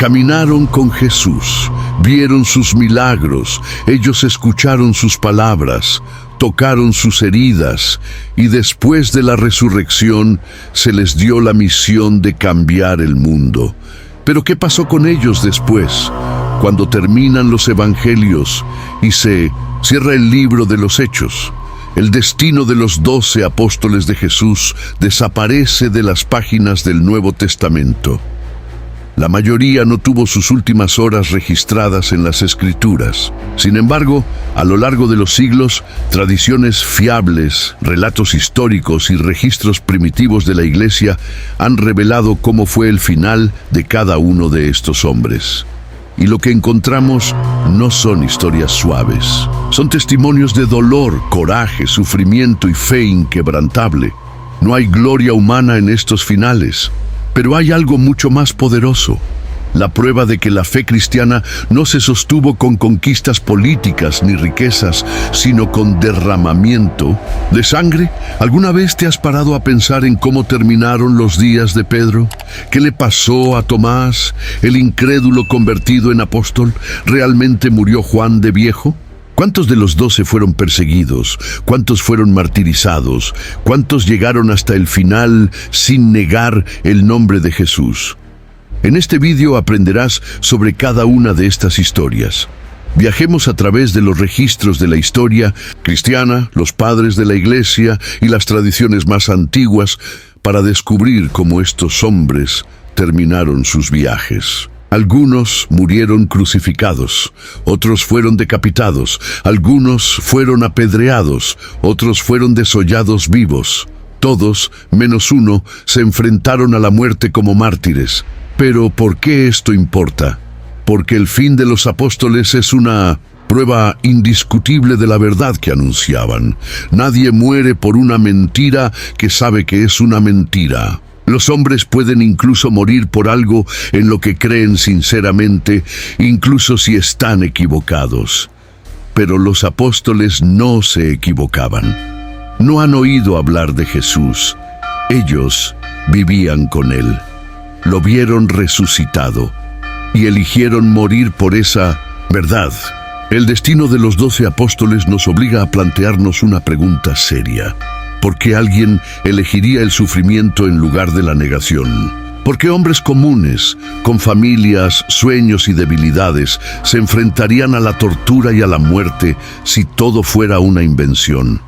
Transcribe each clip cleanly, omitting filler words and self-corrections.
Caminaron con Jesús, vieron sus milagros, ellos escucharon sus palabras, tocaron sus heridas, y después de la resurrección se les dio la misión de cambiar el mundo. Pero ¿qué pasó con ellos después? Cuando terminan los evangelios y se cierra el libro de los Hechos, el destino de los 12 apóstoles de Jesús desaparece de las páginas del Nuevo Testamento. La mayoría no tuvo sus últimas horas registradas en las Escrituras. Sin embargo, a lo largo de los siglos, tradiciones fiables, relatos históricos y registros primitivos de la Iglesia han revelado cómo fue el final de cada uno de estos hombres. Y lo que encontramos no son historias suaves. Son testimonios de dolor, coraje, sufrimiento y fe inquebrantable. No hay gloria humana en estos finales. Pero hay algo mucho más poderoso, la prueba de que la fe cristiana no se sostuvo con conquistas políticas ni riquezas, sino con derramamiento de sangre. ¿Alguna vez te has parado a pensar en cómo terminaron los días de Pedro? ¿Qué le pasó a Tomás, el incrédulo convertido en apóstol? ¿Realmente murió Juan de viejo? ¿Cuántos de los 12 fueron perseguidos? ¿Cuántos fueron martirizados? ¿Cuántos llegaron hasta el final sin negar el nombre de Jesús? En este vídeo aprenderás sobre cada una de estas historias. Viajemos a través de los registros de la historia cristiana, los padres de la Iglesia y las tradiciones más antiguas para descubrir cómo estos hombres terminaron sus viajes. Algunos murieron crucificados, otros fueron decapitados, algunos fueron apedreados, otros fueron desollados vivos. Todos, menos uno, se enfrentaron a la muerte como mártires. Pero ¿por qué esto importa? Porque el fin de los apóstoles es una prueba indiscutible de la verdad que anunciaban. Nadie muere por una mentira que sabe que es una mentira. Los hombres pueden incluso morir por algo en lo que creen sinceramente, incluso si están equivocados. Pero los apóstoles no se equivocaban. No han oído hablar de Jesús. Ellos vivían con Él. Lo vieron resucitado y eligieron morir por esa verdad. El destino de los 12 apóstoles nos obliga a plantearnos una pregunta seria. ¿Por qué alguien elegiría el sufrimiento en lugar de la negación? ¿Por qué hombres comunes, con familias, sueños y debilidades, se enfrentarían a la tortura y a la muerte si todo fuera una invención?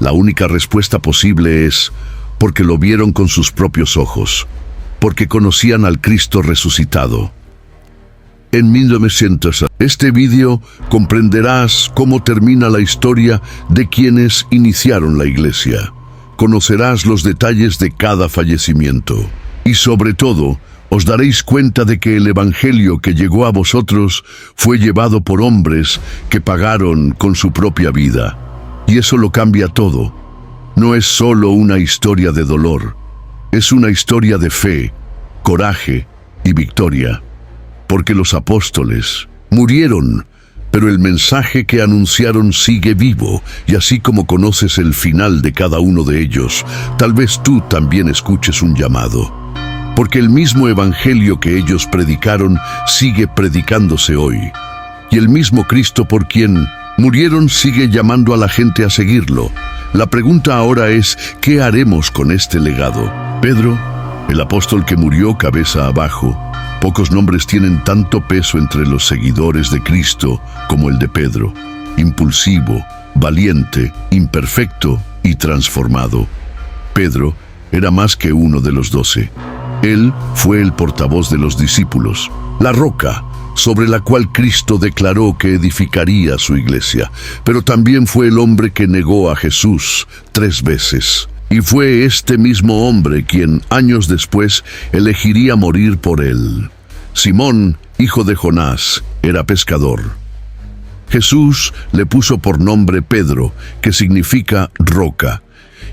La única respuesta posible es porque lo vieron con sus propios ojos, porque conocían al Cristo resucitado. En 1900, este vídeo comprenderás cómo termina la historia de quienes iniciaron la Iglesia. Conocerás los detalles de cada fallecimiento. Y sobre todo, os daréis cuenta de que el Evangelio que llegó a vosotros fue llevado por hombres que pagaron con su propia vida. Y eso lo cambia todo. No es solo una historia de dolor. Es una historia de fe, coraje y victoria. Porque los apóstoles murieron, pero el mensaje que anunciaron sigue vivo, y así como conoces el final de cada uno de ellos, tal vez tú también escuches un llamado. Porque el mismo evangelio que ellos predicaron sigue predicándose hoy. Y el mismo Cristo por quien murieron sigue llamando a la gente a seguirlo. La pregunta ahora es, ¿qué haremos con este legado? Pedro, el apóstol que murió cabeza abajo. Pocos nombres tienen tanto peso entre los seguidores de Cristo como el de Pedro. Impulsivo, valiente, imperfecto y transformado. Pedro era más que uno de los 12. Él fue el portavoz de los discípulos, la roca sobre la cual Cristo declaró que edificaría su iglesia. Pero también fue el hombre que negó a Jesús 3 veces. Y fue este mismo hombre quien, años después, elegiría morir por él. Simón, hijo de Jonás, era pescador. Jesús le puso por nombre Pedro, que significa roca.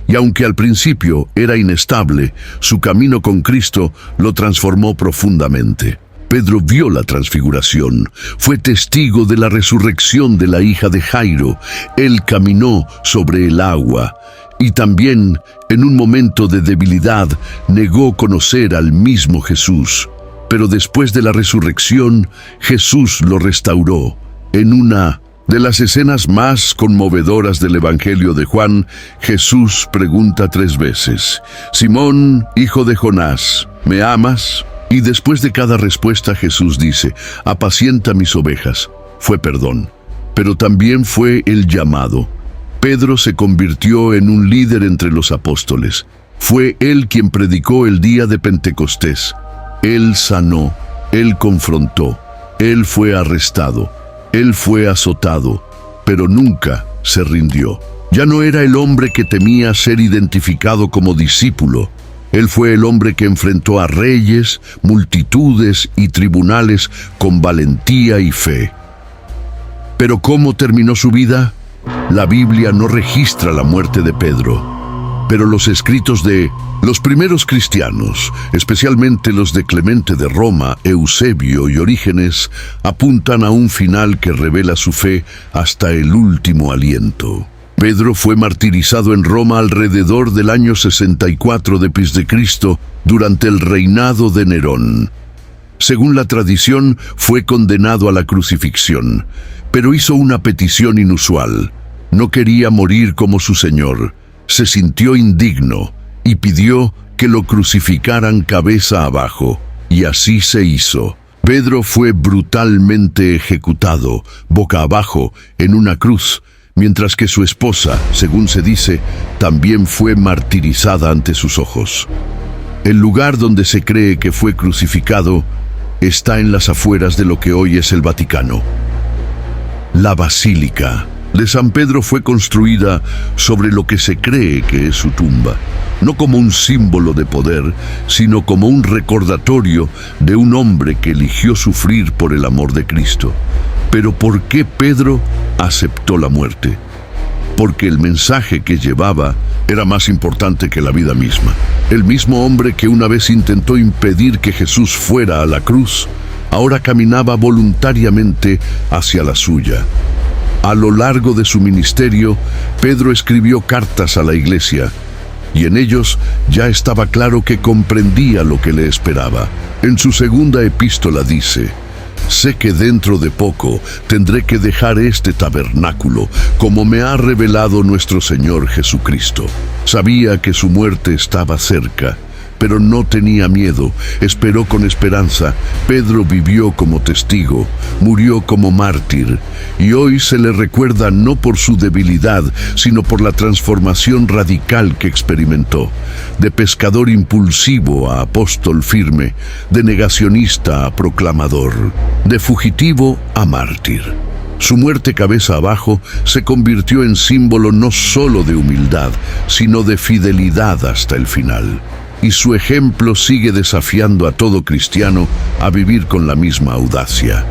Y aunque al principio era inestable, su camino con Cristo lo transformó profundamente. Pedro vio la transfiguración, fue testigo de la resurrección de la hija de Jairo. Él caminó sobre el agua. Y también, en un momento de debilidad, negó conocer al mismo Jesús. pero después de la resurrección, Jesús lo restauró. En una de las escenas más conmovedoras del Evangelio de Juan, Jesús pregunta 3 veces: «Simón, hijo de Jonás, ¿me amas?». Y después de cada respuesta Jesús dice: «Apacienta mis ovejas». Fue perdón, pero también fue el llamado. Pedro se convirtió en un líder entre los apóstoles. Fue él quien predicó el día de Pentecostés. Él sanó, él confrontó, él fue arrestado, él fue azotado, pero nunca se rindió. Ya no era el hombre que temía ser identificado como discípulo. Él fue el hombre que enfrentó a reyes, multitudes y tribunales con valentía y fe. ¿Pero cómo terminó su vida? La Biblia no registra la muerte de Pedro, pero los escritos de los primeros cristianos, especialmente los de Clemente de Roma, Eusebio y Orígenes, apuntan a un final que revela su fe hasta el último aliento. Pedro fue martirizado en Roma alrededor del año 64 d.C. durante el reinado de Nerón. Según la tradición, fue condenado a la crucifixión, pero hizo una petición inusual. No quería morir como su Señor. Se sintió indigno y pidió que lo crucificaran cabeza abajo, y así se hizo. Pedro fue brutalmente ejecutado, boca abajo, en una cruz, mientras que su esposa, según se dice, también fue martirizada ante sus ojos. El lugar donde se cree que fue crucificado está en las afueras de lo que hoy es el Vaticano. La Basílica de San Pedro fue construida sobre lo que se cree que es su tumba, no como un símbolo de poder, sino como un recordatorio de un hombre que eligió sufrir por el amor de Cristo. Pero ¿por qué Pedro aceptó la muerte? Porque el mensaje que llevaba era más importante que la vida misma. El mismo hombre que una vez intentó impedir que Jesús fuera a la cruz, ahora caminaba voluntariamente hacia la suya. A lo largo de su ministerio, Pedro escribió cartas a la iglesia, y en ellos ya estaba claro que comprendía lo que le esperaba. En su segunda epístola dice: «Sé que dentro de poco tendré que dejar este tabernáculo, como me ha revelado nuestro Señor Jesucristo». Sabía que su muerte estaba cerca, pero no tenía miedo, esperó con esperanza. Pedro vivió como testigo, murió como mártir, y hoy se le recuerda no por su debilidad, sino por la transformación radical que experimentó. De pescador impulsivo a apóstol firme, de negacionista a proclamador, de fugitivo a mártir. Su muerte cabeza abajo se convirtió en símbolo no solo de humildad, sino de fidelidad hasta el final. Y su ejemplo sigue desafiando a todo cristiano a vivir con la misma audacia.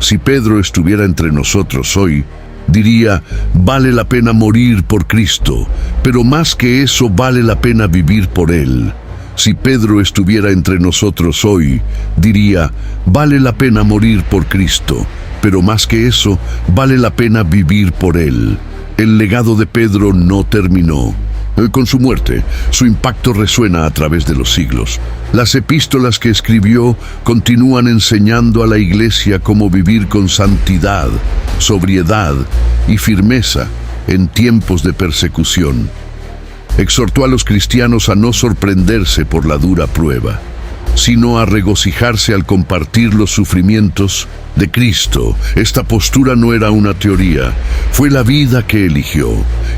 Si Pedro estuviera entre nosotros hoy, diría: vale la pena morir por Cristo, pero más que eso vale la pena vivir por Él. Si Pedro estuviera entre nosotros hoy, diría: vale la pena morir por Cristo, pero más que eso vale la pena vivir por Él. El legado de Pedro no terminó. Con su muerte, su impacto resuena a través de los siglos. Las epístolas que escribió continúan enseñando a la iglesia cómo vivir con santidad, sobriedad y firmeza en tiempos de persecución. Exhortó a los cristianos a no sorprenderse por la dura prueba, sino a regocijarse al compartir los sufrimientos de Cristo. Esta postura no era una teoría, fue la vida que eligió,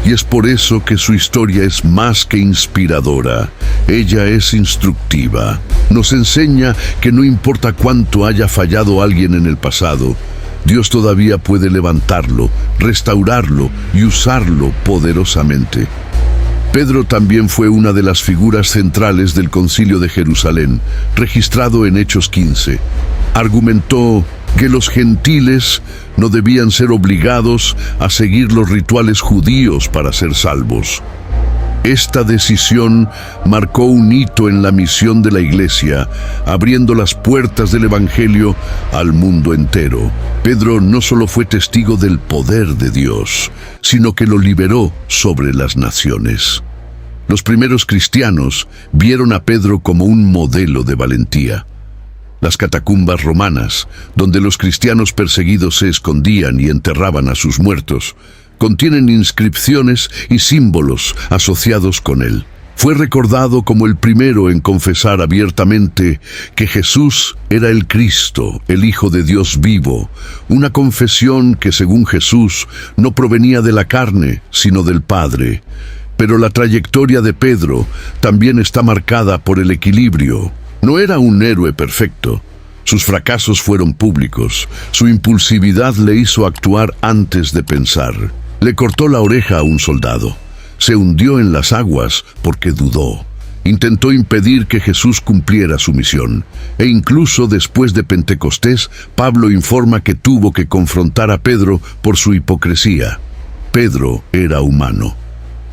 y es por eso que su historia es más que inspiradora. Ella es instructiva. Nos enseña que no importa cuánto haya fallado alguien en el pasado, Dios todavía puede levantarlo, restaurarlo y usarlo poderosamente. Pedro también fue una de las figuras centrales del Concilio de Jerusalén, registrado en Hechos 15. Argumentó que los gentiles no debían ser obligados a seguir los rituales judíos para ser salvos. Esta decisión marcó un hito en la misión de la Iglesia, abriendo las puertas del Evangelio al mundo entero. Pedro no solo fue testigo del poder de Dios, sino que lo liberó sobre las naciones. Los primeros cristianos vieron a Pedro como un modelo de valentía. Las catacumbas romanas, donde los cristianos perseguidos se escondían y enterraban a sus muertos, contienen inscripciones y símbolos asociados con él. Fue recordado como el primero en confesar abiertamente que Jesús era el Cristo, el Hijo de Dios vivo, una confesión que, según Jesús, no provenía de la carne, sino del Padre. Pero la trayectoria de Pedro también está marcada por el equilibrio. No era un héroe perfecto. Sus fracasos fueron públicos. Su impulsividad le hizo actuar antes de pensar. Le cortó la oreja a un soldado. Se hundió en las aguas porque dudó. Intentó impedir que Jesús cumpliera su misión. E incluso después de Pentecostés, Pablo informa que tuvo que confrontar a Pedro por su hipocresía. Pedro era humano.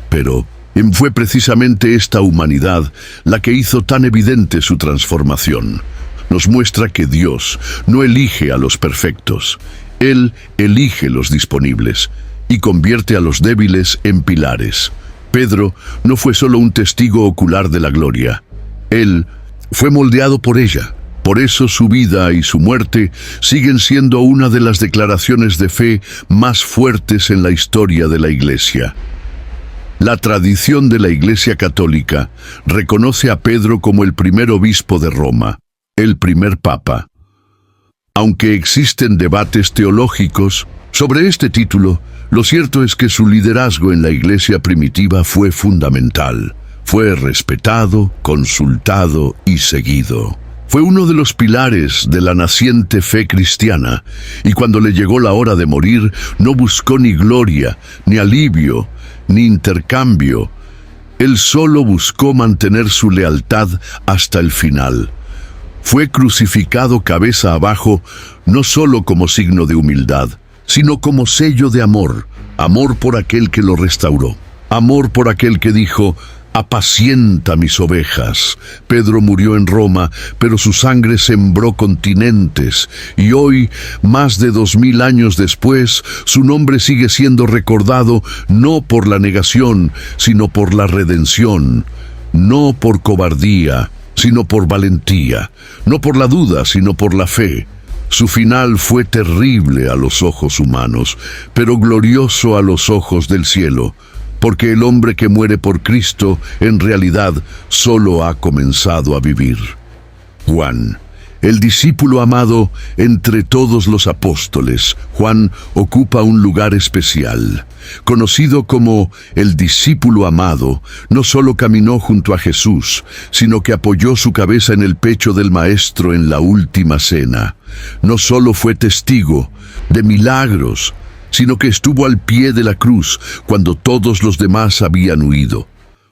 Pero fue precisamente esta humanidad la que hizo tan evidente su transformación. Nos muestra que Dios no elige a los perfectos. Él elige los disponibles y convierte a los débiles en pilares. Pedro no fue solo un testigo ocular de la gloria. Él fue moldeado por ella. Por eso su vida y su muerte siguen siendo una de las declaraciones de fe más fuertes en la historia de la Iglesia. La tradición de la Iglesia Católica reconoce a Pedro como el primer obispo de Roma, el primer papa. Aunque existen debates teológicos sobre este título, lo cierto es que su liderazgo en la Iglesia primitiva fue fundamental. Fue respetado, consultado y seguido. Fue uno de los pilares de la naciente fe cristiana, y cuando le llegó la hora de morir, no buscó ni gloria, ni alivio, ni intercambio. Él solo buscó mantener su lealtad hasta el final. Fue crucificado cabeza abajo, no solo como signo de humildad, sino como sello de amor, amor por aquel que lo restauró, amor por aquel que dijo: apacienta mis ovejas. Pedro murió en Roma, pero su sangre sembró continentes, y hoy, más de 2000 años después, su nombre sigue siendo recordado no por la negación, sino por la redención, no por cobardía, sino por valentía, no por la duda, sino por la fe. Su final fue terrible a los ojos humanos, pero glorioso a los ojos del cielo, porque el hombre que muere por Cristo, en realidad, solo ha comenzado a vivir. Juan, el discípulo amado entre todos los apóstoles, Juan ocupa un lugar especial. Conocido como el discípulo amado, no solo caminó junto a Jesús, sino que apoyó su cabeza en el pecho del Maestro en la última cena. No solo fue testigo de milagros, sino que estuvo al pie de la cruz cuando todos los demás habían huido.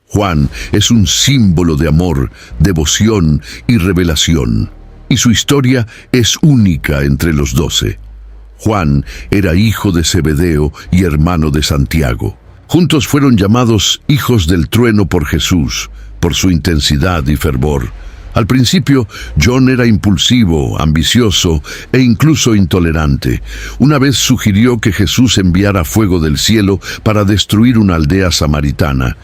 Juan es un símbolo de amor, devoción y revelación, y su historia es única entre los 12. Juan era hijo de Zebedeo y hermano de Santiago. Juntos fueron llamados hijos del trueno por Jesús, por su intensidad y fervor. Al principio, John era impulsivo, ambicioso e incluso intolerante. Una vez sugirió que Jesús enviara fuego del cielo para destruir una aldea samaritana.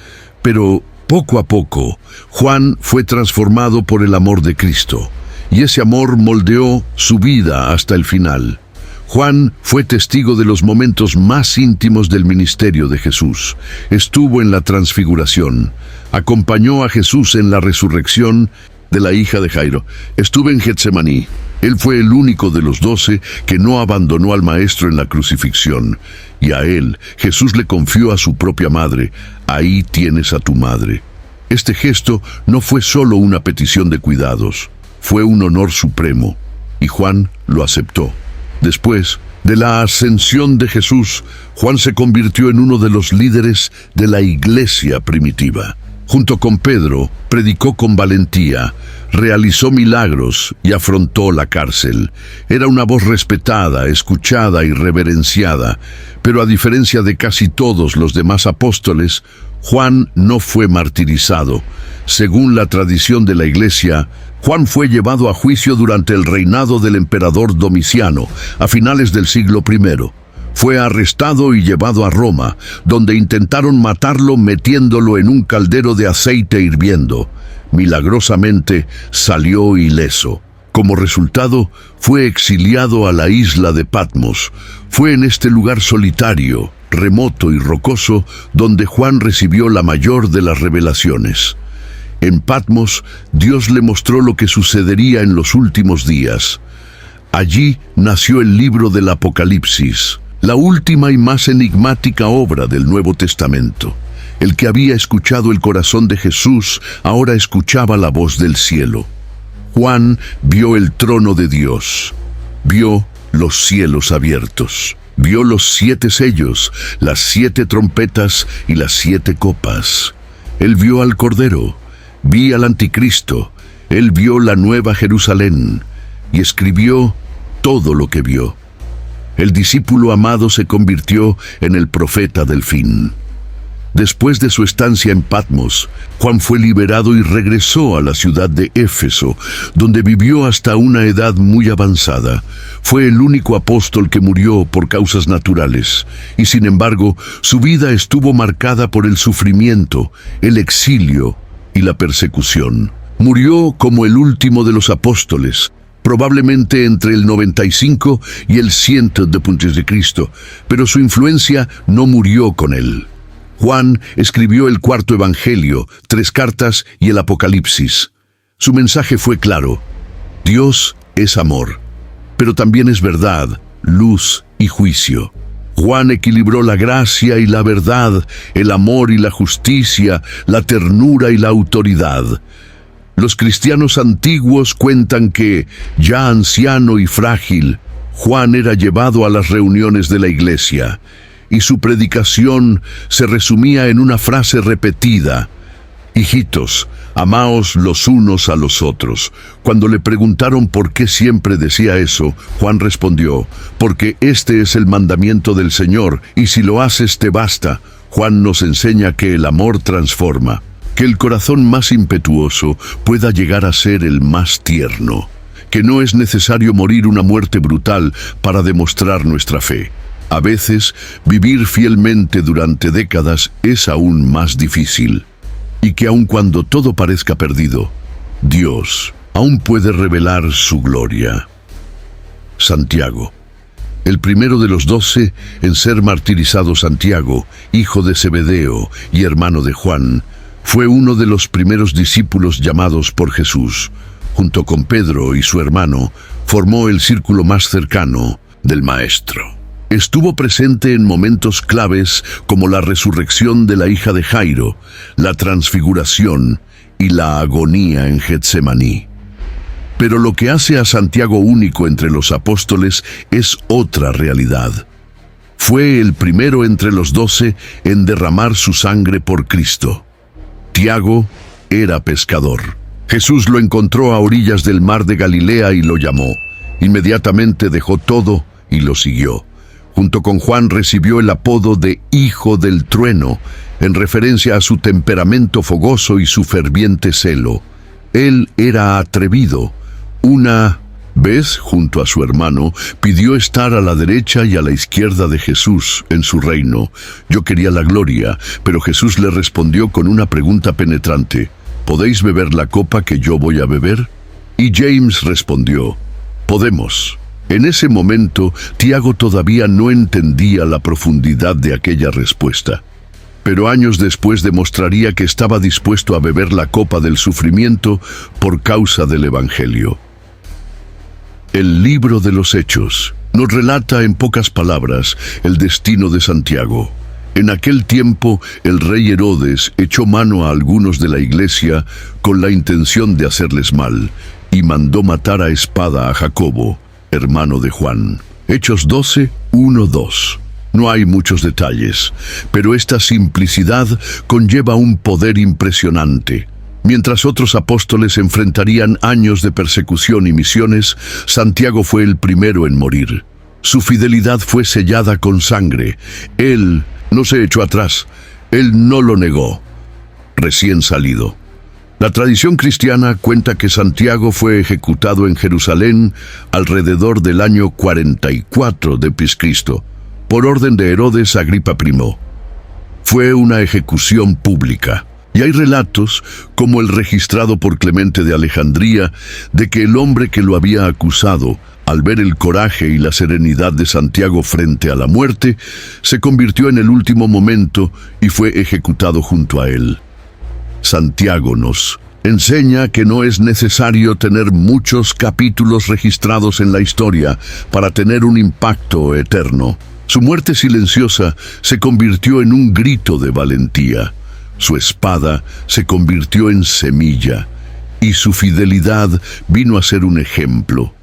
Pero poco a poco, Juan fue transformado por el amor de Cristo, y ese amor moldeó su vida hasta el final. Juan fue testigo de los momentos más íntimos del ministerio de Jesús. Estuvo en la transfiguración, acompañó a Jesús en la resurrección de la hija de Jairo. Estuvo en Getsemaní. Él fue el único de los 12 que no abandonó al Maestro en la crucifixión. Y a él, Jesús le confió a su propia madre: ahí tienes a tu madre. Este gesto no fue solo una petición de cuidados, fue un honor supremo, y Juan lo aceptó. Después de la ascensión de Jesús, Juan se convirtió en uno de los líderes de la iglesia primitiva. Junto con Pedro, predicó con valentía, realizó milagros y afrontó la cárcel. Era una voz respetada, escuchada y reverenciada, pero a diferencia de casi todos los demás apóstoles, Juan no fue martirizado. Según la tradición de la Iglesia, Juan fue llevado a juicio durante el reinado del emperador Domiciano, a finales del siglo I. Fue arrestado y llevado a Roma, donde intentaron matarlo metiéndolo en un caldero de aceite hirviendo. Milagrosamente salió ileso. Como resultado, fue exiliado a la isla de Patmos. Fue en este lugar solitario, remoto y rocoso, donde Juan recibió la mayor de las revelaciones. En Patmos, Dios le mostró lo que sucedería en los últimos días. Allí nació el libro del Apocalipsis, la última y más enigmática obra del Nuevo Testamento. El que había escuchado el corazón de Jesús, ahora escuchaba la voz del cielo. Juan vio el trono de Dios, vio los cielos abiertos, vio los 7 sellos, las 7 trompetas y las 7 copas. Él vio al Cordero, vi al Anticristo, él vio la Nueva Jerusalén y escribió todo lo que vio. El discípulo amado se convirtió en el profeta del fin. Después de su estancia en Patmos, Juan fue liberado y regresó a la ciudad de Éfeso, donde vivió hasta una edad muy avanzada. Fue el único apóstol que murió por causas naturales, y sin embargo, su vida estuvo marcada por el sufrimiento, el exilio y la persecución. Murió como el último de los apóstoles, probablemente entre el 95 y el 100 después de Cristo, pero su influencia no murió con él. Juan escribió el 4º Evangelio, 3 cartas y el Apocalipsis. Su mensaje fue claro: Dios es amor, pero también es verdad, luz y juicio. Juan equilibró la gracia y la verdad, el amor y la justicia, la ternura y la autoridad. Los cristianos antiguos cuentan que, ya anciano y frágil, Juan era llevado a las reuniones de la iglesia, y su predicación se resumía en una frase repetida: «Hijitos, amaos los unos a los otros». Cuando le preguntaron por qué siempre decía eso, Juan respondió: «Porque este es el mandamiento del Señor, y si lo haces te basta». Juan nos enseña que el amor transforma, que el corazón más impetuoso pueda llegar a ser el más tierno, que no es necesario morir una muerte brutal para demostrar nuestra fe. A veces, vivir fielmente durante décadas es aún más difícil, y que aun cuando todo parezca perdido, Dios aún puede revelar su gloria. Santiago, el primero de los 12 en ser martirizado. Santiago, hijo de Zebedeo y hermano de Juan, fue uno de los primeros discípulos llamados por Jesús. Junto con Pedro y su hermano, formó el círculo más cercano del Maestro. Estuvo presente en momentos claves como la resurrección de la hija de Jairo, la transfiguración y la agonía en Getsemaní. Pero lo que hace a Santiago único entre los apóstoles es otra realidad. Fue el primero entre los 12 en derramar su sangre por Cristo. Tiago era pescador. Jesús lo encontró a orillas del mar de Galilea y lo llamó. Inmediatamente dejó todo y lo siguió. Junto con Juan recibió el apodo de Hijo del Trueno, en referencia a su temperamento fogoso y su ferviente celo. Él era atrevido. Una vez, junto a su hermano, pidió estar a la derecha y a la izquierda de Jesús en su reino. Yo quería la gloria, pero Jesús le respondió con una pregunta penetrante: ¿podéis beber la copa que yo voy a beber? Y James respondió: podemos. En ese momento, Tiago todavía no entendía la profundidad de aquella respuesta. Pero años después demostraría que estaba dispuesto a beber la copa del sufrimiento por causa del Evangelio. El libro de los Hechos nos relata en pocas palabras el destino de Santiago. En aquel tiempo, el rey Herodes echó mano a algunos de la iglesia con la intención de hacerles mal, y mandó matar a espada a Jacobo, hermano de Juan. Hechos 12, 1-2. No hay muchos detalles, pero esta simplicidad conlleva un poder impresionante. Mientras otros apóstoles enfrentarían años de persecución y misiones, Santiago fue el primero en morir. Su fidelidad fue sellada con sangre. Él no se echó atrás, él no lo negó. Recién salido. La tradición cristiana cuenta que Santiago fue ejecutado en Jerusalén alrededor del año 44 d.C., por orden de Herodes Agripa I. Fue una ejecución pública. Y hay relatos, como el registrado por Clemente de Alejandría, de que el hombre que lo había acusado, al ver el coraje y la serenidad de Santiago frente a la muerte, se convirtió en el último momento y fue ejecutado junto a él. Santiago nos enseña que no es necesario tener muchos capítulos registrados en la historia para tener un impacto eterno. Su muerte silenciosa se convirtió en un grito de valentía. Su espada se convirtió en semilla y su fidelidad vino a ser un ejemplo.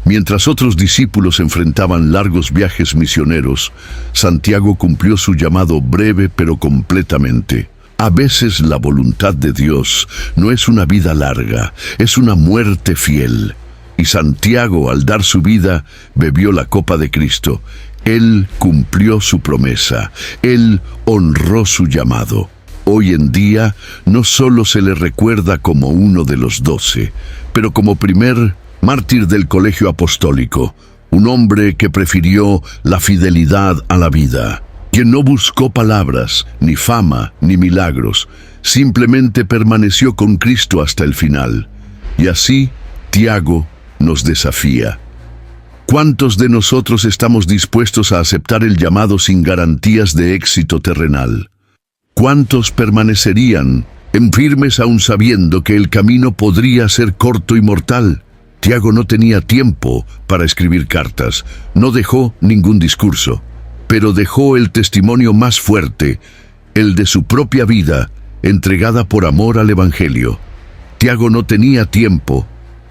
Mientras otros discípulos enfrentaban largos viajes misioneros, Santiago cumplió su llamado breve pero completamente. A veces la voluntad de Dios no es una vida larga, es una muerte fiel. Y Santiago, al dar su vida, bebió la copa de Cristo. Él cumplió su promesa, él honró su llamado. Hoy en día no solo se le recuerda como uno de los 12, pero como primer mártir del colegio apostólico, un hombre que prefirió la fidelidad a la vida, quien no buscó palabras, ni fama, ni milagros, simplemente permaneció con Cristo hasta el final. Y así, Tiago nos desafía. ¿Cuántos de nosotros estamos dispuestos a aceptar el llamado sin garantías de éxito terrenal? ¿Cuántos permanecerían en firmes aún sabiendo que el camino podría ser corto y mortal? Tiago no tenía tiempo para escribir cartas, no dejó ningún discurso, pero dejó el testimonio más fuerte, el de su propia vida, entregada por amor al Evangelio. Tiago no tenía tiempo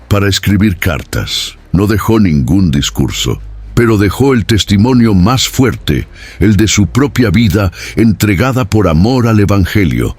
para escribir cartas, no dejó ningún discurso, pero dejó el testimonio más fuerte, el de su propia vida, entregada por amor al Evangelio.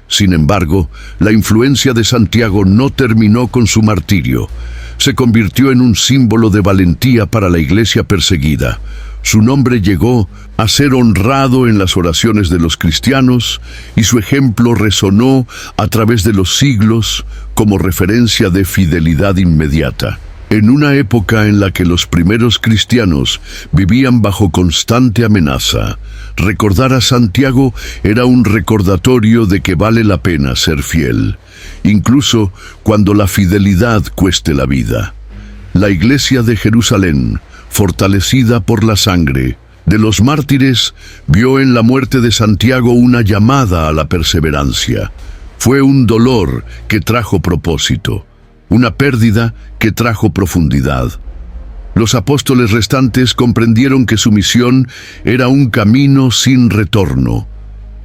Sin embargo, la influencia de Santiago no terminó con su martirio. Se convirtió en un símbolo de valentía para la iglesia perseguida. Su nombre llegó a ser honrado en las oraciones de los cristianos y su ejemplo resonó a través de los siglos como referencia de fidelidad inmediata. En una época en la que los primeros cristianos vivían bajo constante amenaza, recordar a Santiago era un recordatorio de que vale la pena ser fiel, incluso cuando la fidelidad cueste la vida. La iglesia de Jerusalén, fortalecida por la sangre de los mártires, vio en la muerte de Santiago una llamada a la perseverancia. Fue un dolor que trajo propósito, una pérdida que trajo profundidad. Los apóstoles restantes comprendieron que su misión era un camino sin retorno,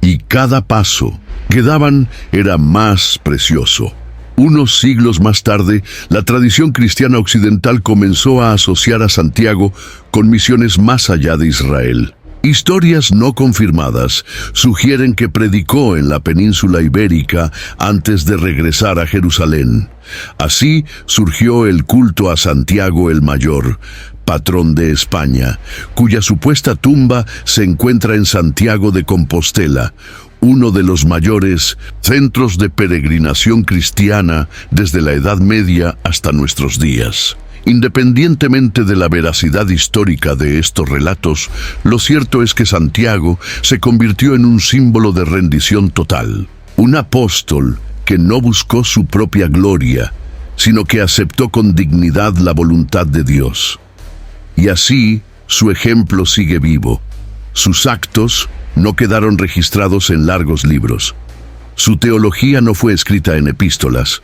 y cada paso que daban era más precioso. Unos siglos más tarde, la tradición cristiana occidental comenzó a asociar a Santiago con misiones más allá de Israel. Historias no confirmadas sugieren que predicó en la península ibérica antes de regresar a Jerusalén. Así surgió el culto a Santiago el Mayor, patrón de España, cuya supuesta tumba se encuentra en Santiago de Compostela, uno de los mayores centros de peregrinación cristiana desde la Edad Media hasta nuestros días. Independientemente de la veracidad histórica de estos relatos, lo cierto es que Santiago se convirtió en un símbolo de rendición total, un apóstol que no buscó su propia gloria, sino que aceptó con dignidad la voluntad de Dios. Y así, su ejemplo sigue vivo. Sus actos no quedaron registrados en largos libros. Su teología no fue escrita en epístolas,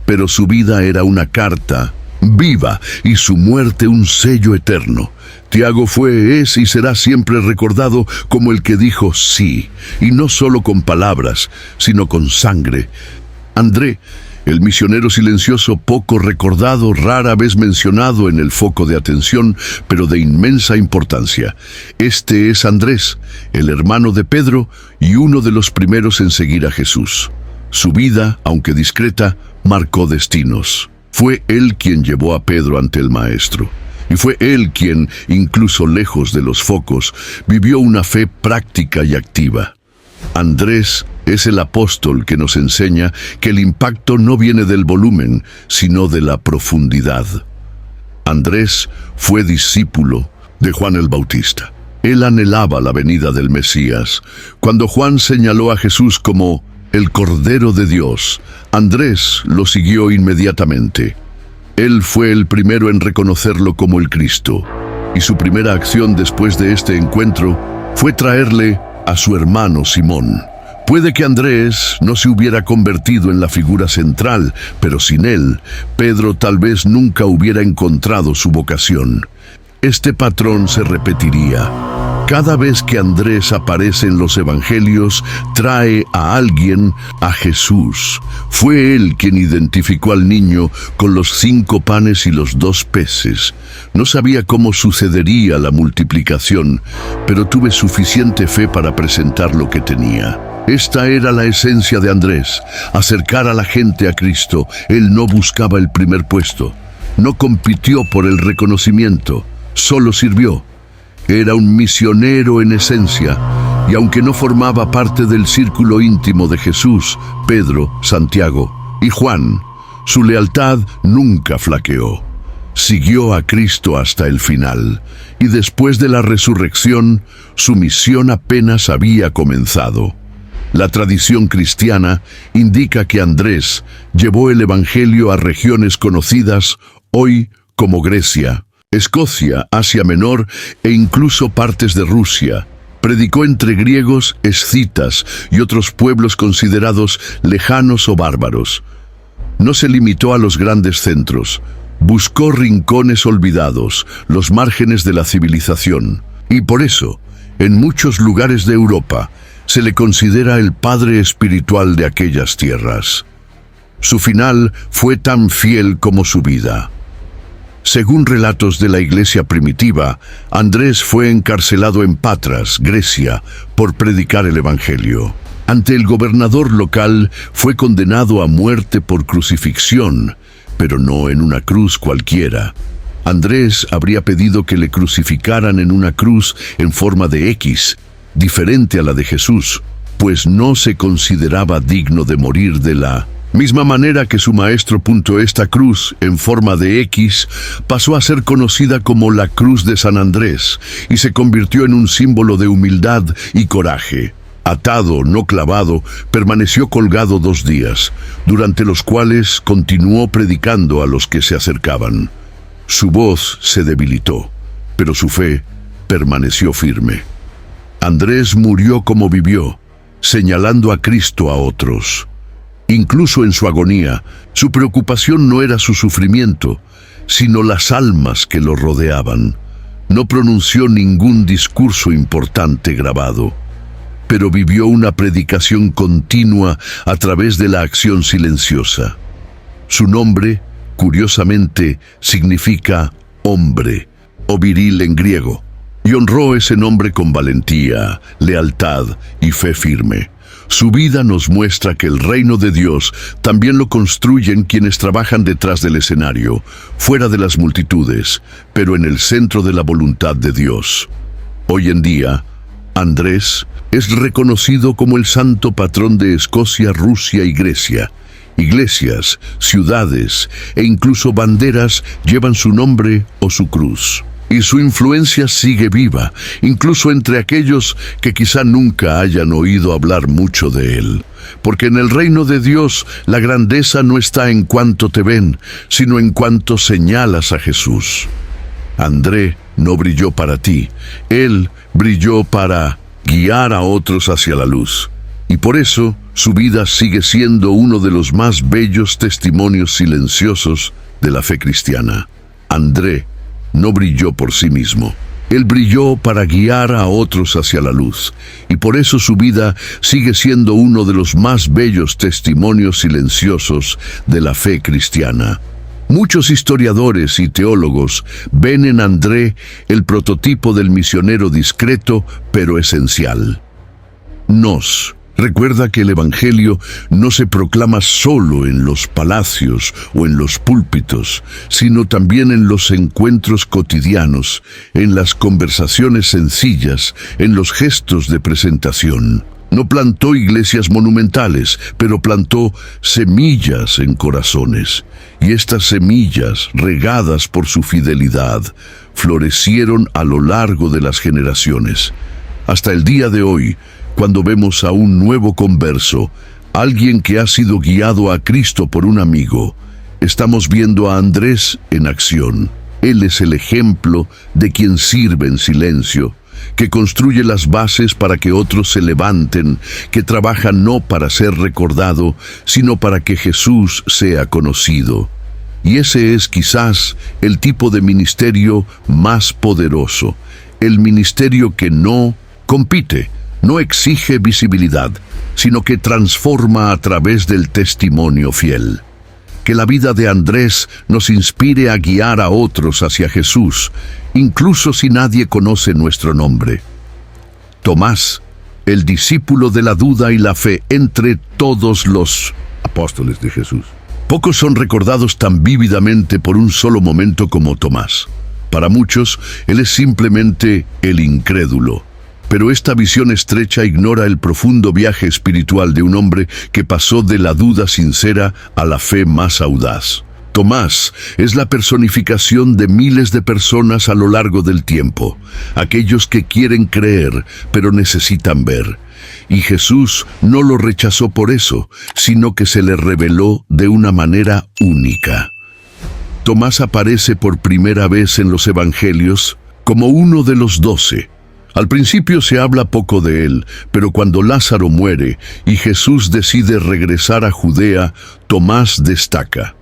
pero su vida era una carta viva y su muerte un sello eterno. Tiago fue, es y será siempre recordado como el que dijo sí, y no solo con palabras, sino con sangre. André, el misionero silencioso, poco recordado, rara vez mencionado en el foco de atención, pero de inmensa importancia. Este es Andrés, el hermano de Pedro y uno de los primeros en seguir a Jesús. Su vida, aunque discreta, marcó destinos. Fue él quien llevó a Pedro ante el Maestro. Y fue él quien, incluso lejos de los focos, vivió una fe práctica y activa. Andrés es el apóstol que nos enseña que el impacto no viene del volumen, sino de la profundidad. Andrés fue discípulo de Juan el Bautista. Él anhelaba la venida del Mesías. Cuando Juan señaló a Jesús como el Cordero de Dios. Andrés lo siguió inmediatamente. Él fue el primero en reconocerlo como el Cristo, y su primera acción después de este encuentro fue traerle a su hermano Simón. Puede que Andrés no se hubiera convertido en la figura central, pero sin él, Pedro tal vez nunca hubiera encontrado su vocación. Este patrón se repetiría. Cada vez que Andrés aparece en los evangelios, trae a alguien a Jesús. Fue él quien identificó al niño con los 5 panes y los 2 peces. No sabía cómo sucedería la multiplicación, pero tuve suficiente fe para presentar lo que tenía. Esta era la esencia de Andrés, acercar a la gente a Cristo. Él no buscaba el primer puesto, no compitió por el reconocimiento, solo sirvió. Era un misionero en esencia, y aunque no formaba parte del círculo íntimo de Jesús, Pedro, Santiago y Juan, su lealtad nunca flaqueó. Siguió a Cristo hasta el final, y después de la resurrección, su misión apenas había comenzado. La tradición cristiana indica que Andrés llevó el Evangelio a regiones conocidas hoy como Grecia, Escocia, Asia Menor e incluso partes de Rusia. Predicó entre griegos, escitas y otros pueblos considerados lejanos o bárbaros. No se limitó a los grandes centros. Buscó rincones olvidados, los márgenes de la civilización. Y por eso, en muchos lugares de Europa, se le considera el padre espiritual de aquellas tierras. Su final fue tan fiel como su vida. Según relatos de la iglesia primitiva, Andrés fue encarcelado en Patras, Grecia, por predicar el Evangelio. Ante el gobernador local, fue condenado a muerte por crucifixión, pero no en una cruz cualquiera. Andrés habría pedido que le crucificaran en una cruz en forma de X, diferente a la de Jesús, pues no se consideraba digno de morir de la misma manera que su maestro. Esta cruz, en forma de X, pasó a ser conocida como la Cruz de San Andrés y se convirtió en un símbolo de humildad y coraje. Atado, no clavado, permaneció colgado 2 días, durante los cuales continuó predicando a los que se acercaban. Su voz se debilitó, pero su fe permaneció firme. Andrés murió como vivió, señalando a Cristo a otros. Incluso en su agonía, su preocupación no era su sufrimiento, sino las almas que lo rodeaban. No pronunció ningún discurso importante grabado, pero vivió una predicación continua a través de la acción silenciosa. Su nombre, curiosamente, significa hombre, o viril en griego, y honró ese nombre con valentía, lealtad y fe firme. Su vida nos muestra que el reino de Dios también lo construyen quienes trabajan detrás del escenario, fuera de las multitudes, pero en el centro de la voluntad de Dios. Hoy en día, Andrés es reconocido como el santo patrón de Escocia, Rusia y Grecia. Iglesias, ciudades e incluso banderas llevan su nombre o su cruz. Y su influencia sigue viva, incluso entre aquellos que quizá nunca hayan oído hablar mucho de él. Porque en el reino de Dios la grandeza no está en cuanto te ven, sino en cuanto señalas a Jesús. André no brilló para ti, él brilló para guiar a otros hacia la luz. Y por eso su vida sigue siendo uno de los más bellos testimonios silenciosos de la fe cristiana. André no brilló por sí mismo. Él brilló para guiar a otros hacia la luz, y por eso su vida sigue siendo uno de los más bellos testimonios silenciosos de la fe cristiana. Muchos historiadores y teólogos ven en André el prototipo del misionero discreto pero esencial. Recuerda que el Evangelio no se proclama solo en los palacios o en los púlpitos, sino también en los encuentros cotidianos, en las conversaciones sencillas, en los gestos de presentación. No plantó iglesias monumentales, pero plantó semillas en corazones. Y estas semillas, regadas por su fidelidad, florecieron a lo largo de las generaciones. Hasta el día de hoy, cuando vemos a un nuevo converso, alguien que ha sido guiado a Cristo por un amigo. Estamos viendo a Andrés en acción. Él es el ejemplo de quien sirve en silencio, que construye las bases para que otros se levanten, que trabaja no para ser recordado, sino para que Jesús sea conocido. Y ese es quizás el tipo de ministerio más poderoso, el ministerio que no compite, no exige visibilidad, sino que transforma a través del testimonio fiel. Que la vida de Andrés nos inspire a guiar a otros hacia Jesús, incluso si nadie conoce nuestro nombre. Tomás, el discípulo de la duda y la fe entre todos los apóstoles de Jesús. Pocos son recordados tan vívidamente por un solo momento como Tomás. Para muchos, él es simplemente el incrédulo. Pero esta visión estrecha ignora el profundo viaje espiritual de un hombre que pasó de la duda sincera a la fe más audaz. Tomás es la personificación de miles de personas a lo largo del tiempo, aquellos que quieren creer, pero necesitan ver. Y Jesús no lo rechazó por eso, sino que se le reveló de una manera única. Tomás aparece por primera vez en los Evangelios como uno de los 12. Al principio se habla poco de él, pero cuando Lázaro muere y Jesús decide regresar a Judea, Tomás destaca.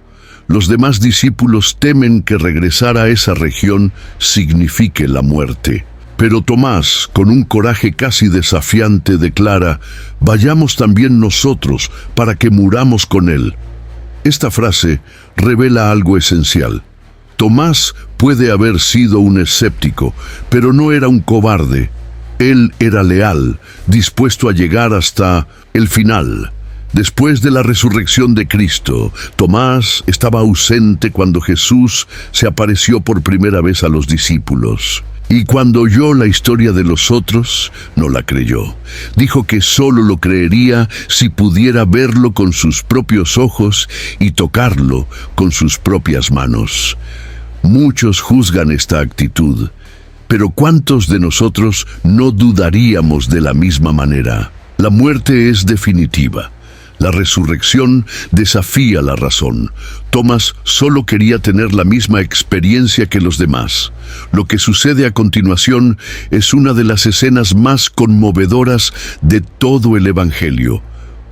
Los demás discípulos temen que regresar a esa región signifique la muerte. Pero Tomás, con un coraje casi desafiante, declara: «Vayamos también nosotros para que muramos con él». Esta frase revela algo esencial. Tomás puede haber sido un escéptico, pero no era un cobarde. Él era leal, dispuesto a llegar hasta el final. Después de la resurrección de Cristo, Tomás estaba ausente cuando Jesús se apareció por primera vez a los discípulos. Y cuando oyó la historia de los otros, no la creyó. Dijo que solo lo creería si pudiera verlo con sus propios ojos y tocarlo con sus propias manos. Muchos juzgan esta actitud, pero ¿cuántos de nosotros no dudaríamos de la misma manera? La muerte es definitiva. La resurrección desafía la razón. Tomás solo quería tener la misma experiencia que los demás. Lo que sucede a continuación es una de las escenas más conmovedoras de todo el Evangelio.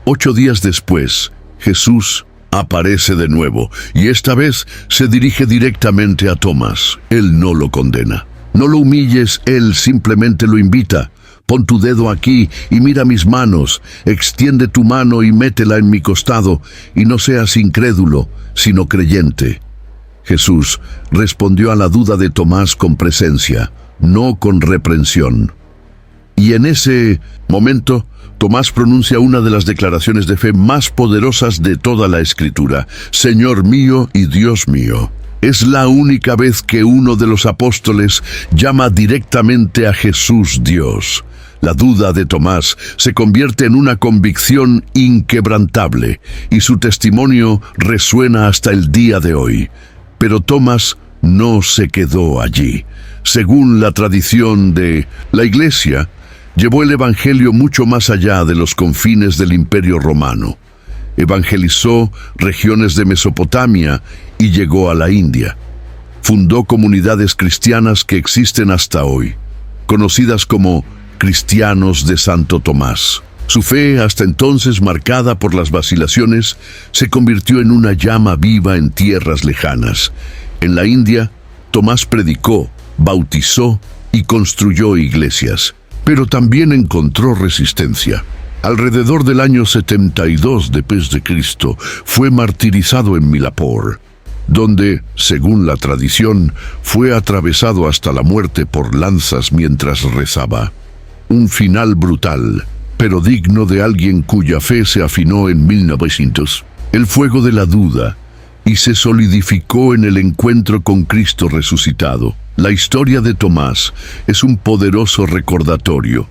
8 días después, Jesús aparece de nuevo, y esta vez se dirige directamente a Tomás. Él no lo condena. No lo humilles, él simplemente lo invita. Pon tu dedo aquí y mira mis manos, extiende tu mano y métela en mi costado, y no seas incrédulo, sino creyente. Jesús respondió a la duda de Tomás con presencia, no con reprensión. Y en ese momento, Tomás pronuncia una de las declaraciones de fe más poderosas de toda la Escritura: «Señor mío y Dios mío». Es la única vez que uno de los apóstoles llama directamente a Jesús Dios. La duda de Tomás se convierte en una convicción inquebrantable, y su testimonio resuena hasta el día de hoy. Pero Tomás no se quedó allí. Según la tradición de la Iglesia, llevó el Evangelio mucho más allá de los confines del Imperio Romano. Evangelizó regiones de Mesopotamia y llegó a la India. Fundó comunidades cristianas que existen hasta hoy, conocidas como cristianos de Santo Tomás. Su fe, hasta entonces marcada por las vacilaciones, se convirtió en una llama viva en tierras lejanas. En la India, Tomás predicó, bautizó y construyó iglesias, pero también encontró resistencia. Alrededor del año 72 después de Cristo, fue martirizado en Milapur, donde, según la tradición, fue atravesado hasta la muerte por lanzas mientras rezaba. Un final brutal, pero digno de alguien cuya fe se afinó en 1900. El fuego de la duda, y se solidificó en el encuentro con Cristo resucitado. La historia de Tomás es un poderoso recordatorio.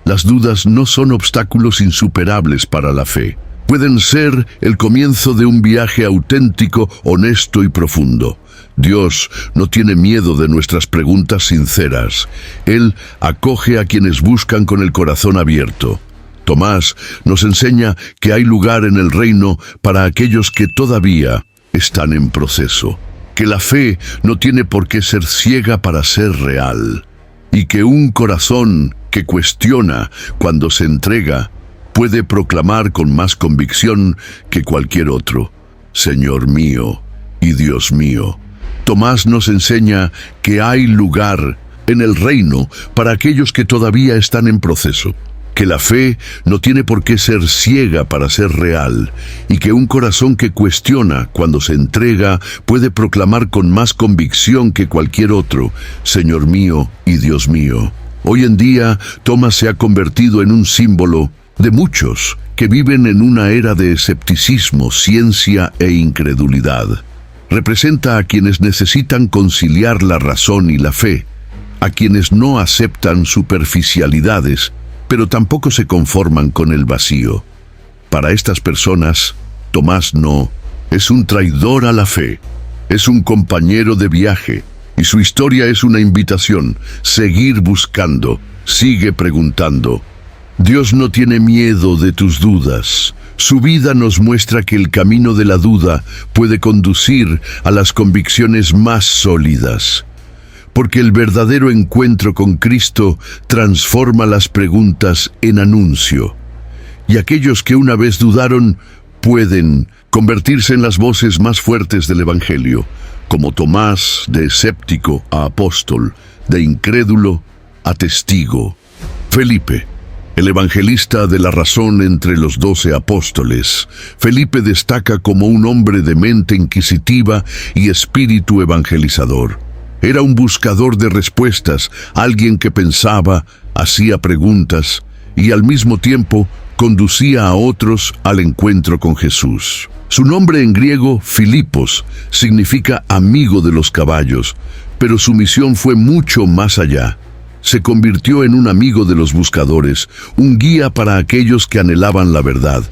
Las dudas no son obstáculos insuperables para la fe. Pueden ser el comienzo de un viaje auténtico, honesto y profundo. Dios no tiene miedo de nuestras preguntas sinceras. Él acoge a quienes buscan con el corazón abierto. Tomás nos enseña que hay lugar en el reino para aquellos que todavía están en proceso, que la fe no tiene por qué ser ciega para ser real, y que un corazón que cuestiona cuando se entrega puede proclamar con más convicción que cualquier otro: Señor mío y Dios mío. Tomás nos enseña que hay lugar en el reino para aquellos que todavía están en proceso, que la fe no tiene por qué ser ciega para ser real, y que un corazón que cuestiona cuando se entrega puede proclamar con más convicción que cualquier otro: Señor mío y Dios mío. Hoy en día, Tomás se ha convertido en un símbolo de muchos que viven en una era de escepticismo, ciencia e incredulidad. Representa a quienes necesitan conciliar la razón y la fe, a quienes no aceptan superficialidades, pero tampoco se conforman con el vacío. Para estas personas, Tomás no es un traidor a la fe, es un compañero de viaje, y su historia es una invitación: seguir buscando, sigue preguntando. Dios no tiene miedo de tus dudas. Su vida nos muestra que el camino de la duda puede conducir a las convicciones más sólidas, porque el verdadero encuentro con Cristo transforma las preguntas en anuncio, y aquellos que una vez dudaron pueden convertirse en las voces más fuertes del Evangelio, como Tomás, de escéptico a apóstol, de incrédulo a testigo. Felipe, el evangelista de la razón entre los 12 apóstoles. Felipe destaca como un hombre de mente inquisitiva y espíritu evangelizador. Era un buscador de respuestas, alguien que pensaba, hacía preguntas y al mismo tiempo conducía a otros al encuentro con Jesús. Su nombre en griego, Filipos, significa amigo de los caballos, pero su misión fue mucho más allá. Se convirtió en un amigo de los buscadores, un guía para aquellos que anhelaban la verdad.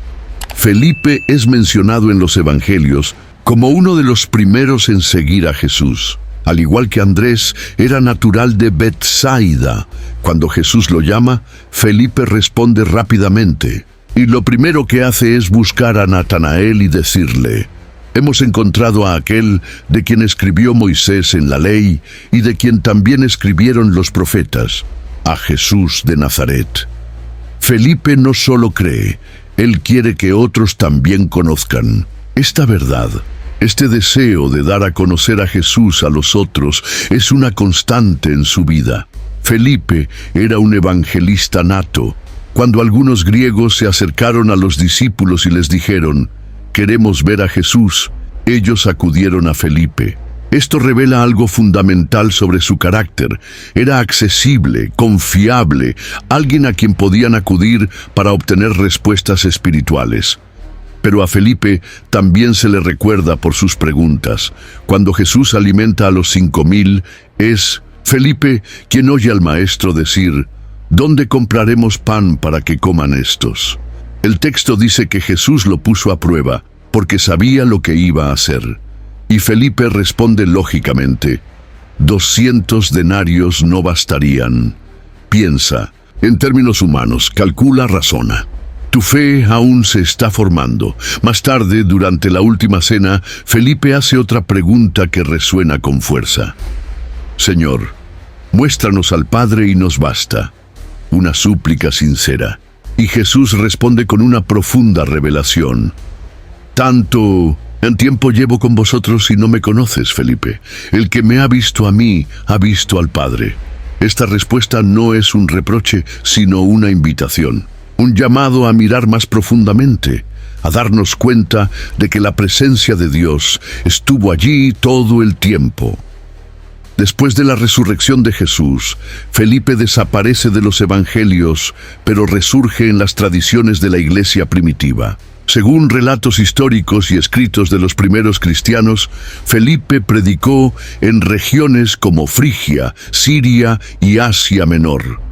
Felipe es mencionado en los evangelios como uno de los primeros en seguir a Jesús. Al igual que Andrés, era natural de Betsaida. Cuando Jesús lo llama, Felipe responde rápidamente, y lo primero que hace es buscar a Natanael y decirle: hemos encontrado a aquel de quien escribió Moisés en la ley y de quien también escribieron los profetas, a Jesús de Nazaret. Felipe no solo cree, él quiere que otros también conozcan esta verdad. Este deseo de dar a conocer a Jesús a los otros es una constante en su vida. Felipe era un evangelista nato. Cuando algunos griegos se acercaron a los discípulos y les dijeron: queremos ver a Jesús, ellos acudieron a Felipe. Esto revela algo fundamental sobre su carácter. Era accesible, confiable, alguien a quien podían acudir para obtener respuestas espirituales. Pero a Felipe también se le recuerda por sus preguntas. Cuando Jesús alimenta a los 5,000, es Felipe quien oye al maestro decir: ¿dónde compraremos pan para que coman estos? El texto dice que Jesús lo puso a prueba, porque sabía lo que iba a hacer. Y Felipe responde lógicamente: 200 denarios no bastarían. Piensa, en términos humanos, calcula, razona. Tu fe aún se está formando. Más tarde, durante la última cena, Felipe hace otra pregunta que resuena con fuerza: Señor, muéstranos al Padre y nos basta. Una súplica sincera. Y Jesús responde con una profunda revelación: tanto en tiempo llevo con vosotros y no me conoces, Felipe. El que me ha visto a mí, ha visto al Padre. Esta respuesta no es un reproche, sino una invitación. Un llamado a mirar más profundamente, a darnos cuenta de que la presencia de Dios estuvo allí todo el tiempo. Después de la resurrección de Jesús, Felipe desaparece de los evangelios, pero resurge en las tradiciones de la iglesia primitiva. Según relatos históricos y escritos de los primeros cristianos, Felipe predicó en regiones como Frigia, Siria y Asia Menor.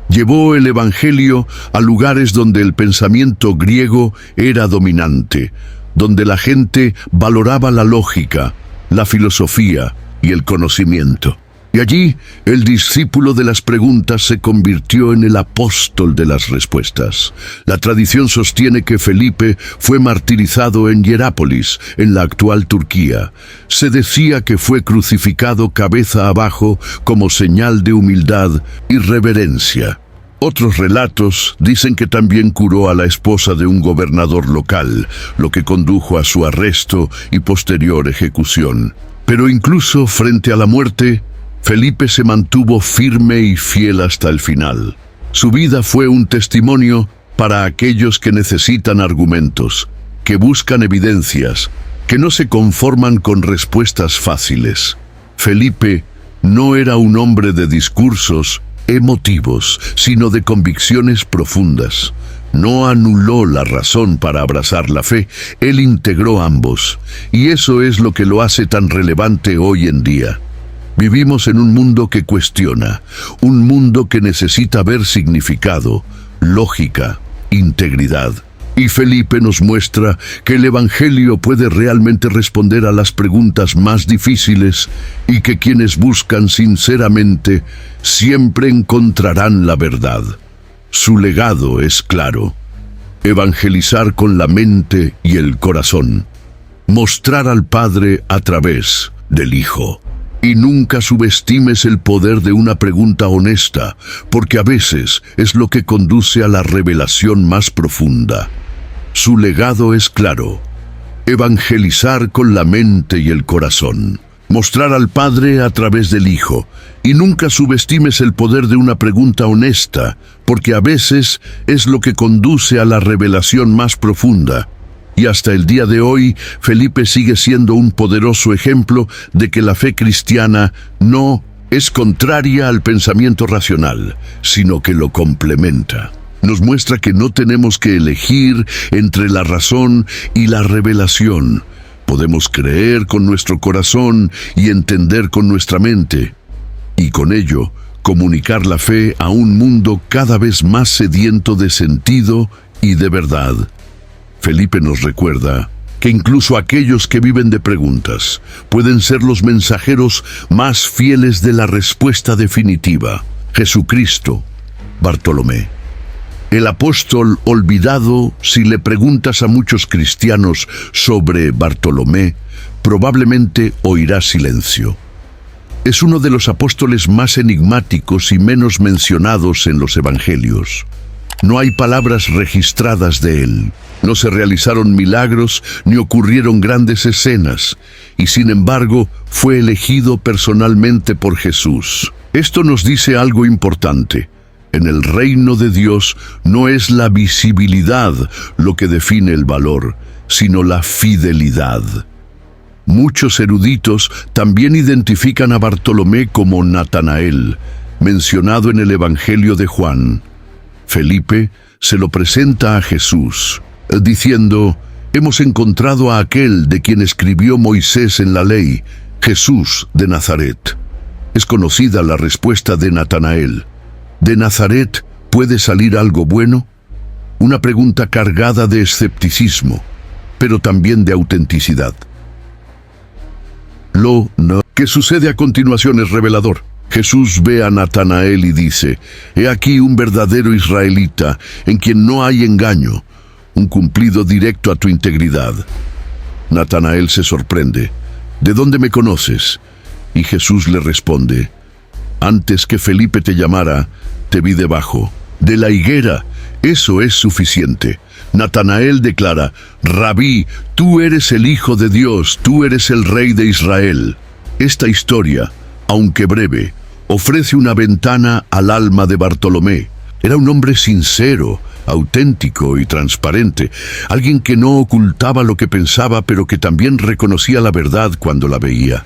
Llevó el evangelio a lugares donde el pensamiento griego era dominante, donde la gente valoraba la lógica, la filosofía y el conocimiento. Y allí, el discípulo de las preguntas se convirtió en el apóstol de las respuestas. La tradición sostiene que Felipe fue martirizado en Hierápolis, en la actual Turquía. Se decía que fue crucificado cabeza abajo como señal de humildad y reverencia. Otros relatos dicen que también curó a la esposa de un gobernador local, lo que condujo a su arresto y posterior ejecución. Pero incluso frente a la muerte, Felipe se mantuvo firme y fiel hasta el final. Su vida fue un testimonio para aquellos que necesitan argumentos, que buscan evidencias, que no se conforman con respuestas fáciles. Felipe no era un hombre de discursos emotivos, sino de convicciones profundas. No anuló la razón para abrazar la fe, él integró ambos, y eso es lo que lo hace tan relevante hoy en día. Vivimos en un mundo que cuestiona, un mundo que necesita ver significado, lógica, integridad. Y Felipe nos muestra que el Evangelio puede realmente responder a las preguntas más difíciles y que quienes buscan sinceramente siempre encontrarán la verdad. Su legado es claro: evangelizar con la mente y el corazón, mostrar al Padre a través del Hijo. Y nunca subestimes el poder de una pregunta honesta, porque a veces es lo que conduce a la revelación más profunda. Su legado es claro: evangelizar con la mente y el corazón, mostrar al Padre a través del Hijo. Y nunca subestimes el poder de una pregunta honesta, porque a veces es lo que conduce a la revelación más profunda. Y hasta el día de hoy, Felipe sigue siendo un poderoso ejemplo de que la fe cristiana no es contraria al pensamiento racional, sino que lo complementa. Nos muestra que no tenemos que elegir entre la razón y la revelación. Podemos creer con nuestro corazón y entender con nuestra mente, y con ello comunicar la fe a un mundo cada vez más sediento de sentido y de verdad. Felipe nos recuerda que incluso aquellos que viven de preguntas pueden ser los mensajeros más fieles de la respuesta definitiva: Jesucristo. Bartolomé, el apóstol olvidado. Si le preguntas a muchos cristianos sobre Bartolomé, probablemente oirás silencio. Es uno de los apóstoles más enigmáticos y menos mencionados en los evangelios. No hay palabras registradas de él. No se realizaron milagros ni ocurrieron grandes escenas, y sin embargo fue elegido personalmente por Jesús. Esto nos dice algo importante. En el reino de Dios no es la visibilidad lo que define el valor, sino la fidelidad. Muchos eruditos también identifican a Bartolomé como Natanael, mencionado en el Evangelio de Juan. Felipe se lo presenta a Jesús, diciendo: hemos encontrado a aquel de quien escribió Moisés en la ley, Jesús de Nazaret. Es conocida la respuesta de Natanael: ¿de Nazaret puede salir algo bueno? Una pregunta cargada de escepticismo, pero también de autenticidad. Lo que sucede a continuación es revelador. Jesús ve a Natanael y dice: he aquí un verdadero israelita, en quien no hay engaño, un cumplido directo a tu integridad. Natanael se sorprende: ¿de dónde me conoces? Y Jesús le responde: antes que Felipe te llamara, te vi debajo de la higuera. Eso es suficiente. Natanael declara: Rabí, tú eres el Hijo de Dios, tú eres el Rey de Israel. Esta historia, aunque breve, ofrece una ventana al alma de Bartolomé. Era un hombre sincero, auténtico y transparente, alguien que no ocultaba lo que pensaba, pero que también reconocía la verdad cuando la veía.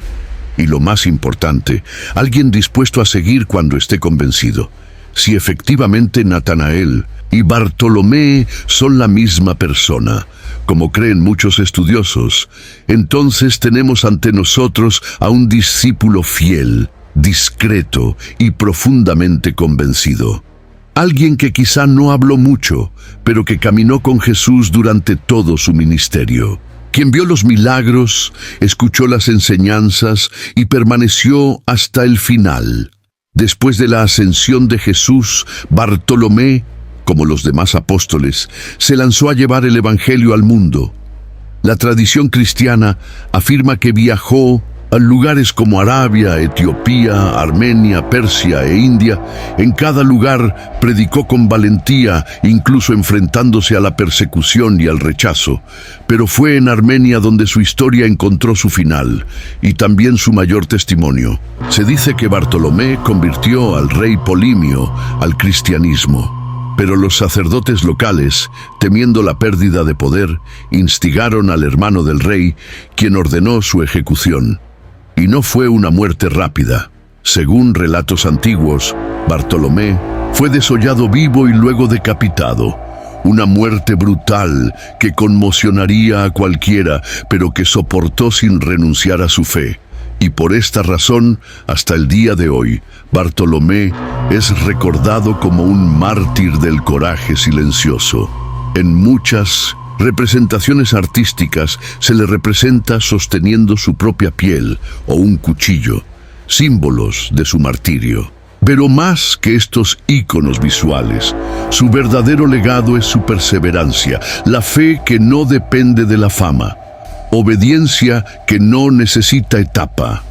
Y lo más importante, alguien dispuesto a seguir cuando esté convencido. Si efectivamente Natanael y Bartolomé son la misma persona, como creen muchos estudiosos, entonces tenemos ante nosotros a un discípulo fiel, discreto y profundamente convencido. Alguien que quizá no habló mucho, pero que caminó con Jesús durante todo su ministerio. quien vio los milagros, escuchó las enseñanzas y permaneció hasta el final. Después de la ascensión de Jesús, Bartolomé, como los demás apóstoles, se lanzó a llevar el Evangelio al mundo. La tradición cristiana afirma que viajó a lugares como Arabia, Etiopía, Armenia, Persia e India. En cada lugar predicó con valentía, incluso enfrentándose a la persecución y al rechazo. Pero fue en Armenia donde su historia encontró su final y también su mayor testimonio. Se dice que Bartolomé convirtió al rey Polimio al cristianismo. Pero los sacerdotes locales, temiendo la pérdida de poder, instigaron al hermano del rey, quien ordenó su ejecución. Y no fue una muerte rápida. Según relatos antiguos, Bartolomé fue desollado vivo y luego decapitado. Una muerte brutal que conmocionaría a cualquiera, pero que soportó sin renunciar a su fe. Y por esta razón, hasta el día de hoy, Bartolomé es recordado como un mártir del coraje silencioso. En muchas representaciones artísticas se le representa sosteniendo su propia piel o un cuchillo, símbolos de su martirio. Pero más que estos íconos visuales, su verdadero legado es su perseverancia, la fe que no depende de la fama, obediencia que no necesita etapa.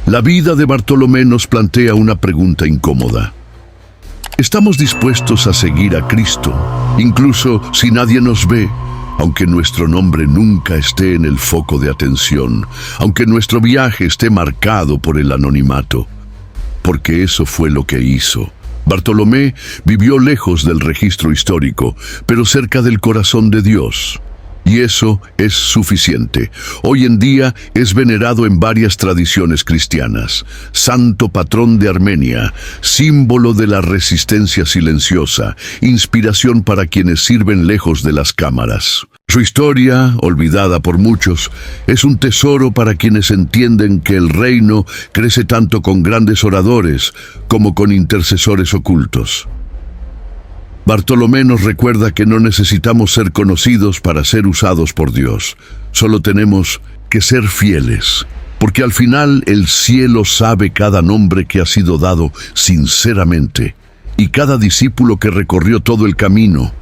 La vida de Bartolomé nos plantea una pregunta incómoda. ¿Estamos dispuestos a seguir a Cristo, incluso si nadie nos ve, aunque nuestro nombre nunca esté en el foco de atención, aunque nuestro viaje esté marcado por el anonimato? Porque eso fue lo que hizo. Bartolomé vivió lejos del registro histórico, pero cerca del corazón de Dios. Y eso es suficiente. Hoy en día es venerado en varias tradiciones cristianas. Santo patrón de Armenia, símbolo de la resistencia silenciosa, inspiración para quienes sirven lejos de las cámaras. Su historia, olvidada por muchos, es un tesoro para quienes entienden que el reino crece tanto con grandes oradores como con intercesores ocultos. Bartolomé nos recuerda que no necesitamos ser conocidos para ser usados por Dios. Solo tenemos que ser fieles, porque al final el cielo sabe cada nombre que ha sido dado sinceramente y cada discípulo que recorrió todo el camino.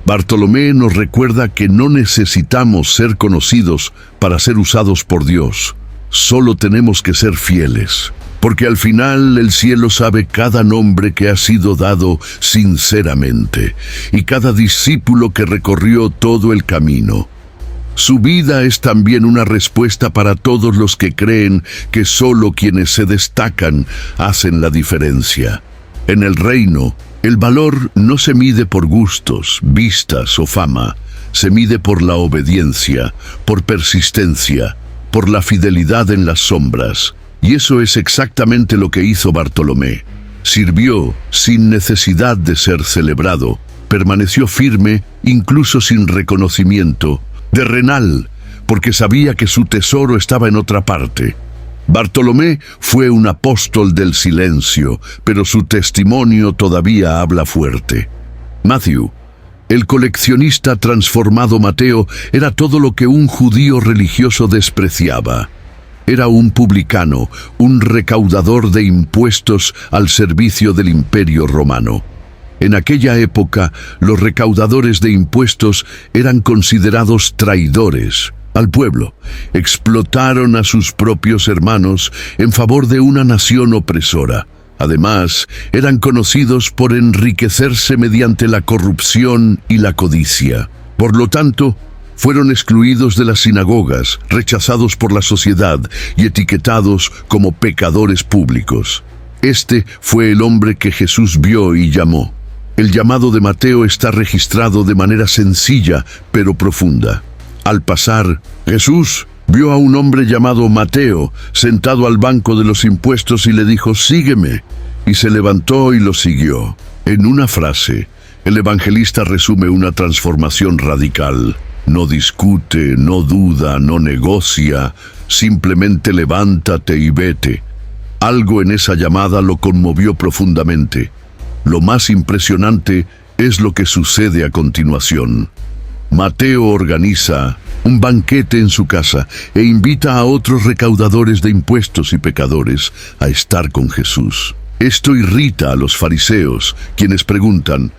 Bartolomé nos recuerda que no necesitamos ser conocidos para ser usados por Dios. Solo tenemos que ser fieles. Porque al final el cielo sabe cada nombre que ha sido dado sinceramente y cada discípulo que recorrió todo el camino. Su vida es también una respuesta para todos los que creen que solo quienes se destacan hacen la diferencia. En el reino, el valor no se mide por gustos, vistas o fama, se mide por la obediencia, por persistencia, por la fidelidad en las sombras. Y eso es exactamente lo que hizo Bartolomé. Sirvió sin necesidad de ser celebrado, permaneció firme incluso sin reconocimiento, terrenal, porque sabía que su tesoro estaba en otra parte. Bartolomé fue un apóstol del silencio, pero su testimonio todavía habla fuerte. Matthew, el coleccionista transformado Mateo, era todo lo que un judío religioso despreciaba. Era un publicano, un recaudador de impuestos al servicio del Imperio Romano. En aquella época, los recaudadores de impuestos eran considerados traidores al pueblo. Explotaron a sus propios hermanos en favor de una nación opresora. Además, eran conocidos por enriquecerse mediante la corrupción y la codicia. Por lo tanto, fueron excluidos de las sinagogas, rechazados por la sociedad y etiquetados como pecadores públicos. Este fue el hombre que Jesús vio y llamó. El llamado de Mateo está registrado de manera sencilla pero profunda. Al pasar, Jesús vio a un hombre llamado Mateo sentado al banco de los impuestos y le dijo: «Sígueme», y se levantó y lo siguió. En una frase, el evangelista resume una transformación radical. No discute, no duda, no negocia, simplemente levántate y vete. Algo en esa llamada lo conmovió profundamente. Lo más impresionante es lo que sucede a continuación. Mateo organiza un banquete en su casa e invita a otros recaudadores de impuestos y pecadores a estar con Jesús. Esto irrita a los fariseos, quienes preguntan: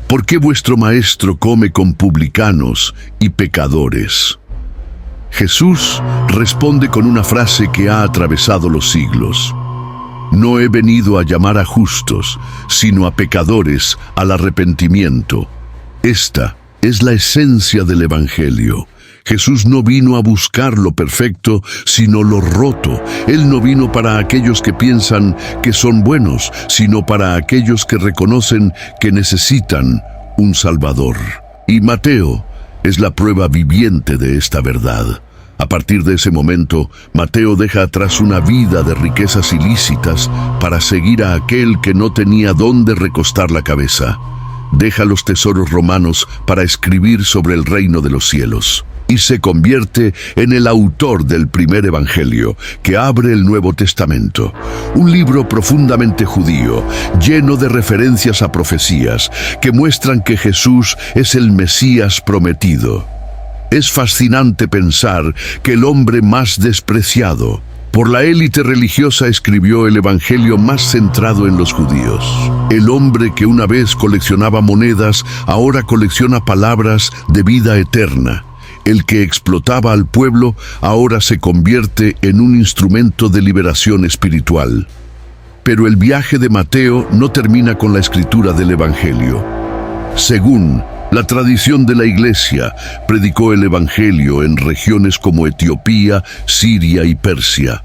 ¿por qué vuestro maestro come con publicanos y pecadores? Jesús responde con una frase que ha atravesado los siglos: no he venido a llamar a justos, sino a pecadores al arrepentimiento. Esta es la esencia del Evangelio. Jesús no vino a buscar lo perfecto, sino lo roto. Él no vino para aquellos que piensan que son buenos, sino para aquellos que reconocen que necesitan un Salvador. Y Mateo es la prueba viviente de esta verdad. A partir de ese momento, Mateo deja atrás una vida de riquezas ilícitas para seguir a aquel que no tenía dónde recostar la cabeza. Deja los tesoros romanos para escribir sobre el reino de los cielos. Y se convierte en el autor del primer evangelio, que abre el Nuevo Testamento. Un libro profundamente judío, lleno de referencias a profecías, que muestran que Jesús es el Mesías prometido. Es fascinante pensar que el hombre más despreciado por la élite religiosa escribió el evangelio más centrado en los judíos. El hombre que una vez coleccionaba monedas, ahora colecciona palabras de vida eterna. El que explotaba al pueblo ahora se convierte en un instrumento de liberación espiritual. Pero el viaje de Mateo no termina con la escritura del Evangelio. Según la tradición de la Iglesia, predicó el Evangelio en regiones como Etiopía, Siria y Persia.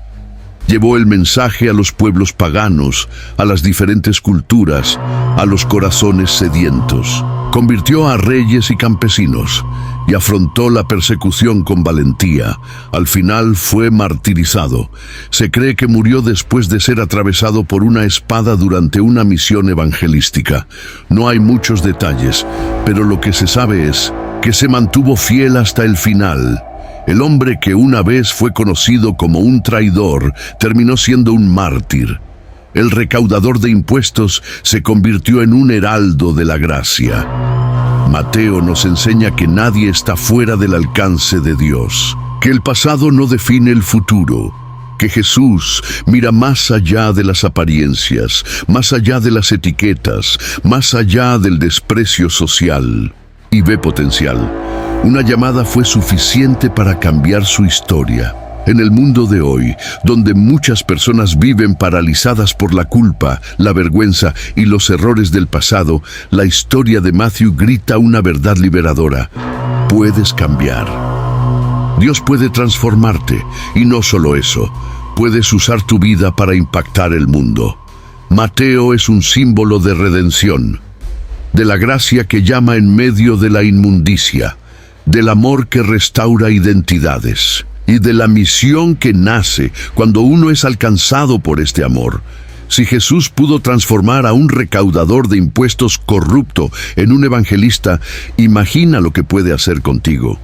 Llevó el mensaje a los pueblos paganos, a las diferentes culturas, a los corazones sedientos. Convirtió a reyes y campesinos y afrontó la persecución con valentía. Al final fue martirizado. Se cree que murió después de ser atravesado por una espada durante una misión evangelística. No hay muchos detalles, pero lo que se sabe es que se mantuvo fiel hasta el final. El hombre que una vez fue conocido como un traidor terminó siendo un mártir. El recaudador de impuestos se convirtió en un heraldo de la gracia. Mateo nos enseña que nadie está fuera del alcance de Dios, que el pasado no define el futuro, que Jesús mira más allá de las apariencias, más allá de las etiquetas, más allá del desprecio social, y ve potencial. Una llamada fue suficiente para cambiar su historia. En el mundo de hoy, donde muchas personas viven paralizadas por la culpa, la vergüenza y los errores del pasado, la historia de Matthew grita una verdad liberadora: puedes cambiar. Dios puede transformarte, y no solo eso, puedes usar tu vida para impactar el mundo. Mateo es un símbolo de redención, de la gracia que llama en medio de la inmundicia, del amor que restaura identidades y de la misión que nace cuando uno es alcanzado por este amor. Si Jesús pudo transformar a un recaudador de impuestos corrupto en un evangelista, imagina lo que puede hacer contigo.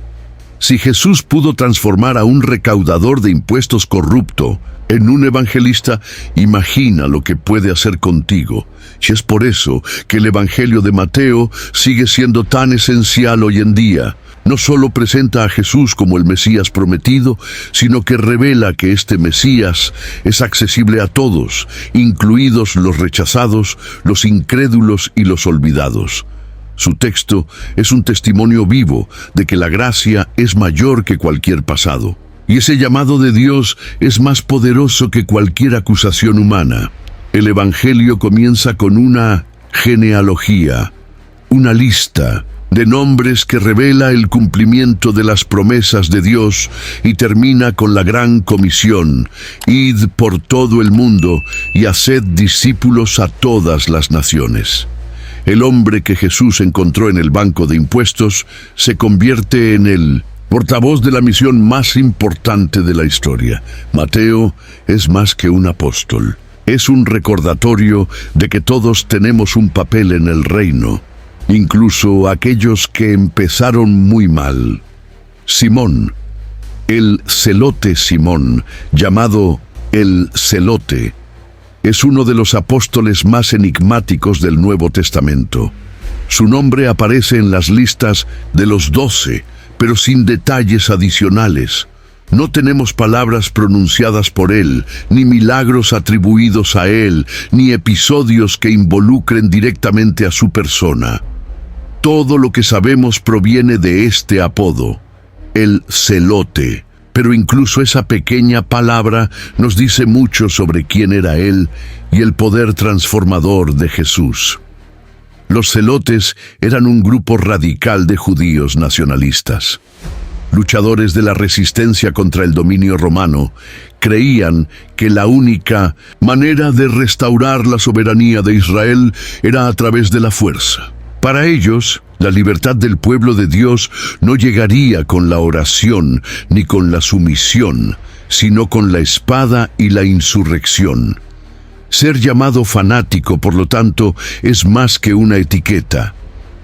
Si Jesús pudo transformar a un recaudador de impuestos corrupto en un evangelista, imagina lo que puede hacer contigo. Y es por eso que el Evangelio de Mateo sigue siendo tan esencial hoy en día. No solo presenta a Jesús como el Mesías prometido, sino que revela que este Mesías es accesible a todos, incluidos los rechazados, los incrédulos y los olvidados. Su texto es un testimonio vivo de que la gracia es mayor que cualquier pasado. Y ese llamado de Dios es más poderoso que cualquier acusación humana. El Evangelio comienza con una genealogía, una lista de nombres que revela el cumplimiento de las promesas de Dios, y termina con la gran comisión: id por todo el mundo y haced discípulos a todas las naciones. El hombre que Jesús encontró en el banco de impuestos se convierte en el portavoz de la misión más importante de la historia. Mateo es más que un apóstol. Es un recordatorio de que todos tenemos un papel en el reino, incluso aquellos que empezaron muy mal. Simón, el celote Simón, llamado el celote, es uno de los apóstoles más enigmáticos del Nuevo Testamento. Su nombre aparece en las listas de los 12, pero sin detalles adicionales. No tenemos palabras pronunciadas por él, ni milagros atribuidos a él, ni episodios que involucren directamente a su persona. Todo lo que sabemos proviene de este apodo, el celote. Pero incluso esa pequeña palabra nos dice mucho sobre quién era él y el poder transformador de Jesús. Los celotes eran un grupo radical de judíos nacionalistas. Luchadores de la resistencia contra el dominio romano, creían que la única manera de restaurar la soberanía de Israel era a través de la fuerza. Para ellos, la libertad del pueblo de Dios no llegaría con la oración ni con la sumisión, sino con la espada y la insurrección. Ser llamado fanático, por lo tanto, es más que una etiqueta.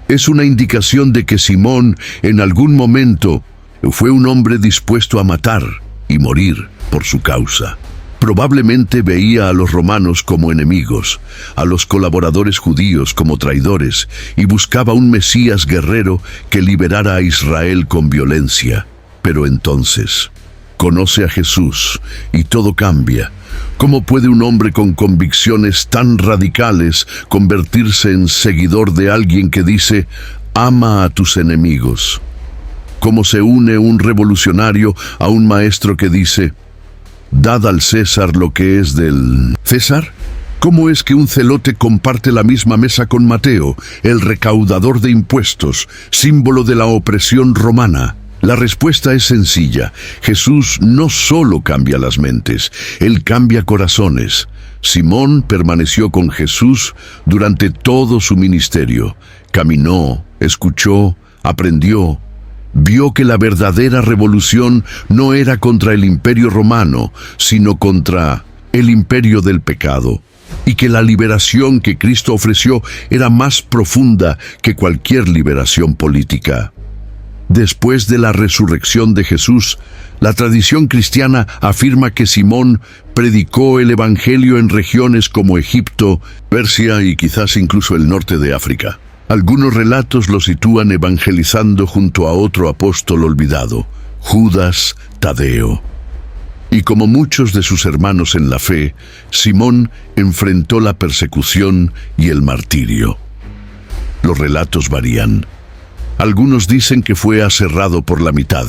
Es una indicación de que Simón, en algún momento, fue un hombre dispuesto a matar y morir por su causa. Probablemente veía a los romanos como enemigos, a los colaboradores judíos como traidores, y buscaba un Mesías guerrero que liberara a Israel con violencia. Pero entonces, conoce a Jesús y todo cambia. ¿Cómo puede un hombre con convicciones tan radicales convertirse en seguidor de alguien que dice, ama a tus enemigos? ¿Cómo se une un revolucionario a un maestro que dice, dad al César lo que es del César? ¿Cómo es que un celote comparte la misma mesa con Mateo, el recaudador de impuestos, símbolo de la opresión romana? La respuesta es sencilla. Jesús no solo cambia las mentes, Él cambia corazones. Simón permaneció con Jesús durante todo su ministerio. Caminó, escuchó, aprendió. Vio que la verdadera revolución no era contra el imperio romano, sino contra el imperio del pecado, y que la liberación que Cristo ofreció era más profunda que cualquier liberación política. Después de la resurrección de Jesús, la tradición cristiana afirma que Simón predicó el Evangelio en regiones como Egipto, Persia y quizás incluso el norte de África. Algunos relatos lo sitúan evangelizando junto a otro apóstol olvidado, Judas Tadeo. Y como muchos de sus hermanos en la fe, Simón enfrentó la persecución y el martirio. Los relatos varían. Algunos dicen que fue aserrado por la mitad,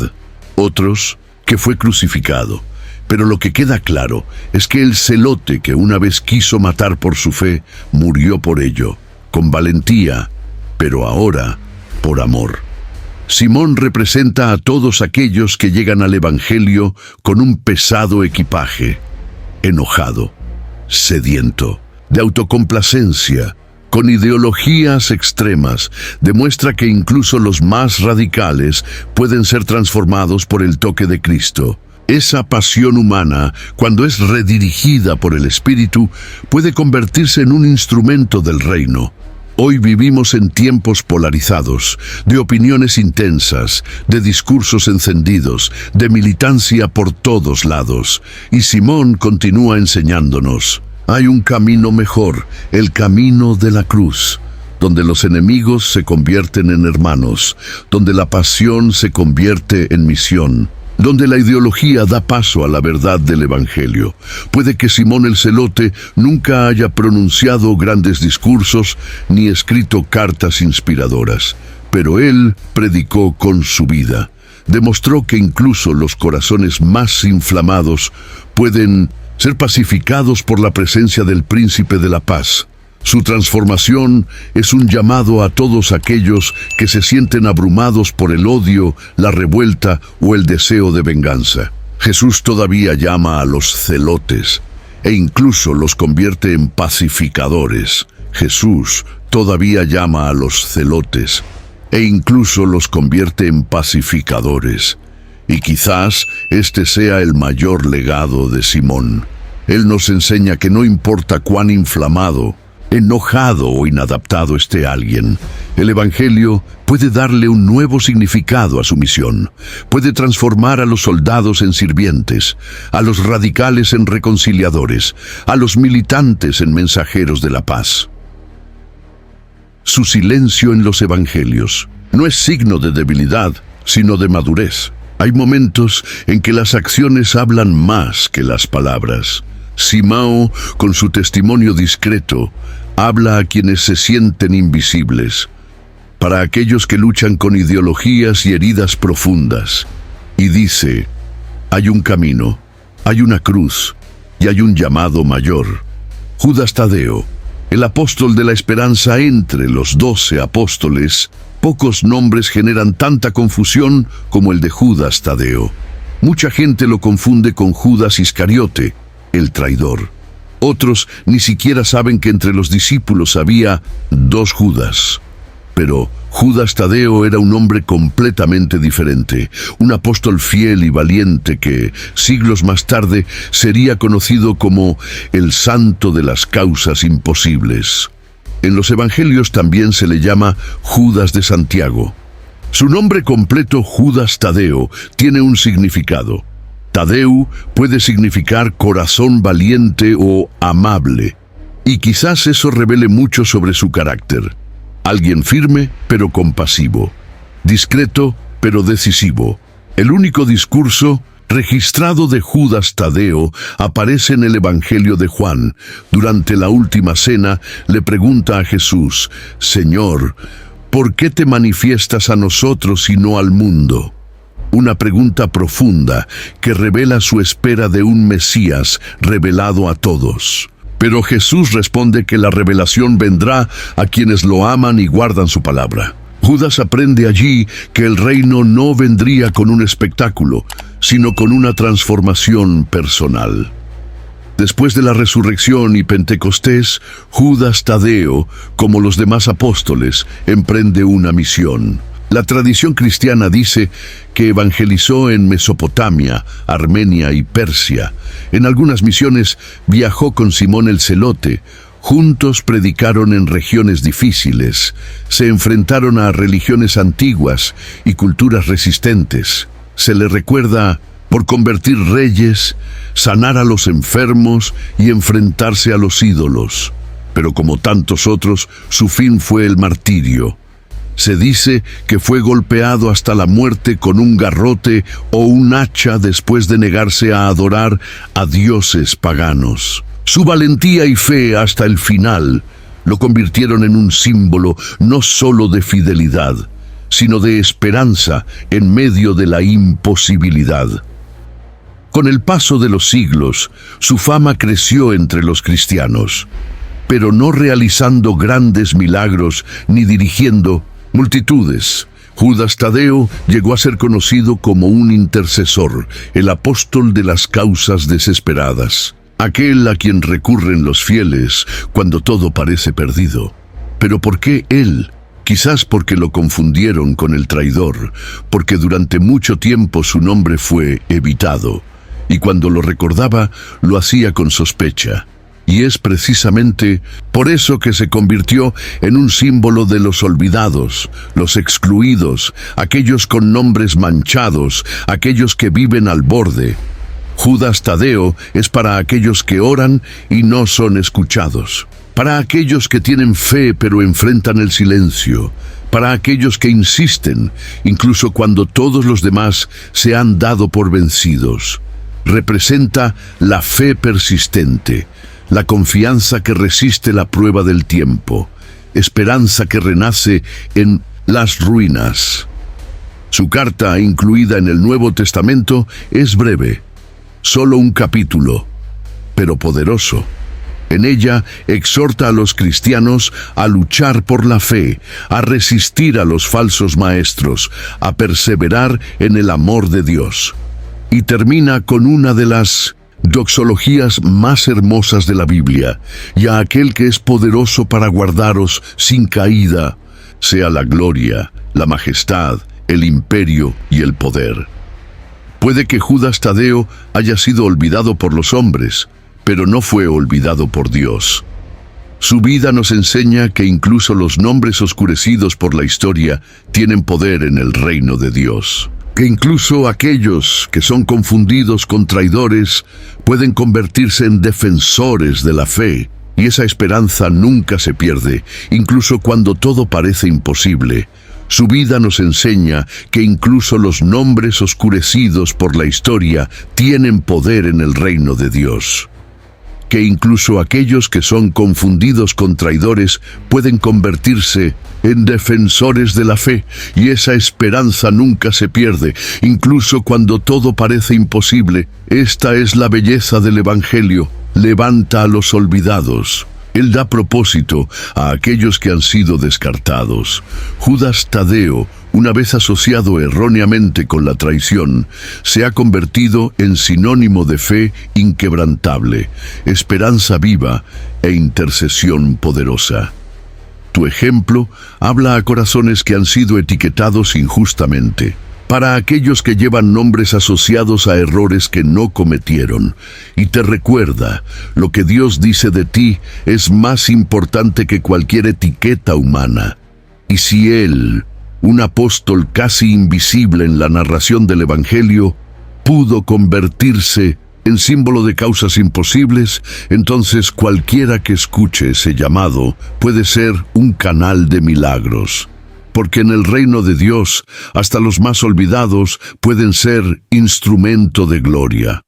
otros que fue crucificado. Pero lo que queda claro es que el celote que una vez quiso matar por su fe, murió por ello, con valentía, pero ahora por amor. Simón representa a todos aquellos que llegan al Evangelio con un pesado equipaje, enojado, sediento, de autocomplacencia, con ideologías extremas. Demuestra que incluso los más radicales pueden ser transformados por el toque de Cristo. Esa pasión humana, cuando es redirigida por el Espíritu, puede convertirse en un instrumento del reino. Hoy vivimos en tiempos polarizados, de opiniones intensas, de discursos encendidos, de militancia por todos lados. Y Simón continúa enseñándonos. Hay un camino mejor, el camino de la cruz, donde los enemigos se convierten en hermanos, donde la pasión se convierte en misión, donde la ideología da paso a la verdad del Evangelio. Puede que Simón el Celote nunca haya pronunciado grandes discursos ni escrito cartas inspiradoras, pero él predicó con su vida. Demostró que incluso los corazones más inflamados pueden ser pacificados por la presencia del Príncipe de la Paz. Su transformación es un llamado a todos aquellos que se sienten abrumados por el odio, la revuelta o el deseo de venganza. Jesús todavía llama a los celotes e incluso los convierte en pacificadores. Jesús todavía llama a los celotes e incluso los convierte en pacificadores. Y quizás este sea el mayor legado de Simón. Él nos enseña que no importa cuán inflamado, enojado o inadaptado esté alguien, el Evangelio puede darle un nuevo significado a su misión. Puede transformar a los soldados en sirvientes, a los radicales en reconciliadores, a los militantes en mensajeros de la paz. Su silencio en los Evangelios no es signo de debilidad, sino de madurez. Hay momentos en que las acciones hablan más que las palabras. Simao, con su testimonio discreto, habla a quienes se sienten invisibles, para aquellos que luchan con ideologías y heridas profundas, y dice: hay un camino, hay una cruz y hay un llamado mayor. Judas Tadeo, el apóstol de la esperanza entre los 12 apóstoles. Pocos nombres generan tanta confusión como el de Judas Tadeo. Mucha gente lo confunde con Judas Iscariote, el traidor. Otros ni siquiera saben que entre los discípulos había 2 Judas. Pero Judas Tadeo era un hombre completamente diferente, un apóstol fiel y valiente que, siglos más tarde, sería conocido como el santo de las causas imposibles. En los evangelios también se le llama Judas de Santiago. Su nombre completo, Judas Tadeo, tiene un significado. Tadeu puede significar corazón valiente o amable, y quizás eso revele mucho sobre su carácter. Alguien firme, pero compasivo. Discreto, pero decisivo. El único discurso registrado de Judas Tadeo aparece en el Evangelio de Juan. Durante la última cena, le pregunta a Jesús: Señor, ¿por qué te manifiestas a nosotros y no al mundo? Una pregunta profunda que revela su espera de un Mesías revelado a todos. Pero Jesús responde que la revelación vendrá a quienes lo aman y guardan su palabra. Judas aprende allí que el reino no vendría con un espectáculo, sino con una transformación personal. Después de la resurrección y Pentecostés, Judas Tadeo, como los demás apóstoles, emprende una misión. La tradición cristiana dice que evangelizó en Mesopotamia, Armenia y Persia. En algunas misiones viajó con Simón el Celote. Juntos predicaron en regiones difíciles, se enfrentaron a religiones antiguas y culturas resistentes. Se le recuerda por convertir reyes, sanar a los enfermos y enfrentarse a los ídolos. Pero como tantos otros, su fin fue el martirio. Se dice que fue golpeado hasta la muerte con un garrote o un hacha después de negarse a adorar a dioses paganos. Su valentía y fe hasta el final lo convirtieron en un símbolo no solo de fidelidad, sino de esperanza en medio de la imposibilidad. Con el paso de los siglos, su fama creció entre los cristianos, pero no realizando grandes milagros ni dirigiendo multitudes. Judas Tadeo llegó a ser conocido como un intercesor, el apóstol de las causas desesperadas, aquel a quien recurren los fieles cuando todo parece perdido. ¿Pero por qué él? Quizás porque lo confundieron con el traidor, porque durante mucho tiempo su nombre fue evitado, y cuando lo recordaba, lo hacía con sospecha. Y es precisamente por eso que se convirtió en un símbolo de los olvidados, los excluidos, aquellos con nombres manchados, aquellos que viven al borde. Judas Tadeo es para aquellos que oran y no son escuchados, para aquellos que tienen fe pero enfrentan el silencio, para aquellos que insisten, incluso cuando todos los demás se han dado por vencidos. Representa la fe persistente, la confianza que resiste la prueba del tiempo, esperanza que renace en las ruinas. Su carta, incluida en el Nuevo Testamento, es breve, solo un capítulo, pero poderoso. En ella exhorta a los cristianos a luchar por la fe, a resistir a los falsos maestros, a perseverar en el amor de Dios. Y termina con una de las doxologías más hermosas de la Biblia: y a aquel que es poderoso para guardaros sin caída, sea la gloria, la majestad, el imperio y el poder. Puede que Judas Tadeo haya sido olvidado por los hombres, pero no fue olvidado por Dios. Su vida nos enseña que incluso los nombres oscurecidos por la historia tienen poder en el reino de Dios. Que incluso aquellos que son confundidos con traidores pueden convertirse en defensores de la fe, y esa esperanza nunca se pierde, incluso cuando todo parece imposible. Su vida nos enseña que incluso los nombres oscurecidos por la historia tienen poder en el reino de Dios. Que incluso aquellos que son confundidos con traidores pueden convertirse en defensores de la fe, y esa esperanza nunca se pierde, incluso cuando todo parece imposible. Esta es la belleza del Evangelio. Levanta a los olvidados. Él da propósito a aquellos que han sido descartados. Judas Tadeo, una vez asociado erróneamente con la traición, se ha convertido en sinónimo de fe inquebrantable, esperanza viva e intercesión poderosa. Tu ejemplo habla a corazones que han sido etiquetados injustamente. Para aquellos que llevan nombres asociados a errores que no cometieron, y te recuerda, lo que Dios dice de ti es más importante que cualquier etiqueta humana. Y si Él, un apóstol casi invisible en la narración del Evangelio, pudo convertirse en símbolo de causas imposibles, entonces cualquiera que escuche ese llamado puede ser un canal de milagros. Porque en el reino de Dios, hasta los más olvidados pueden ser instrumento de gloria.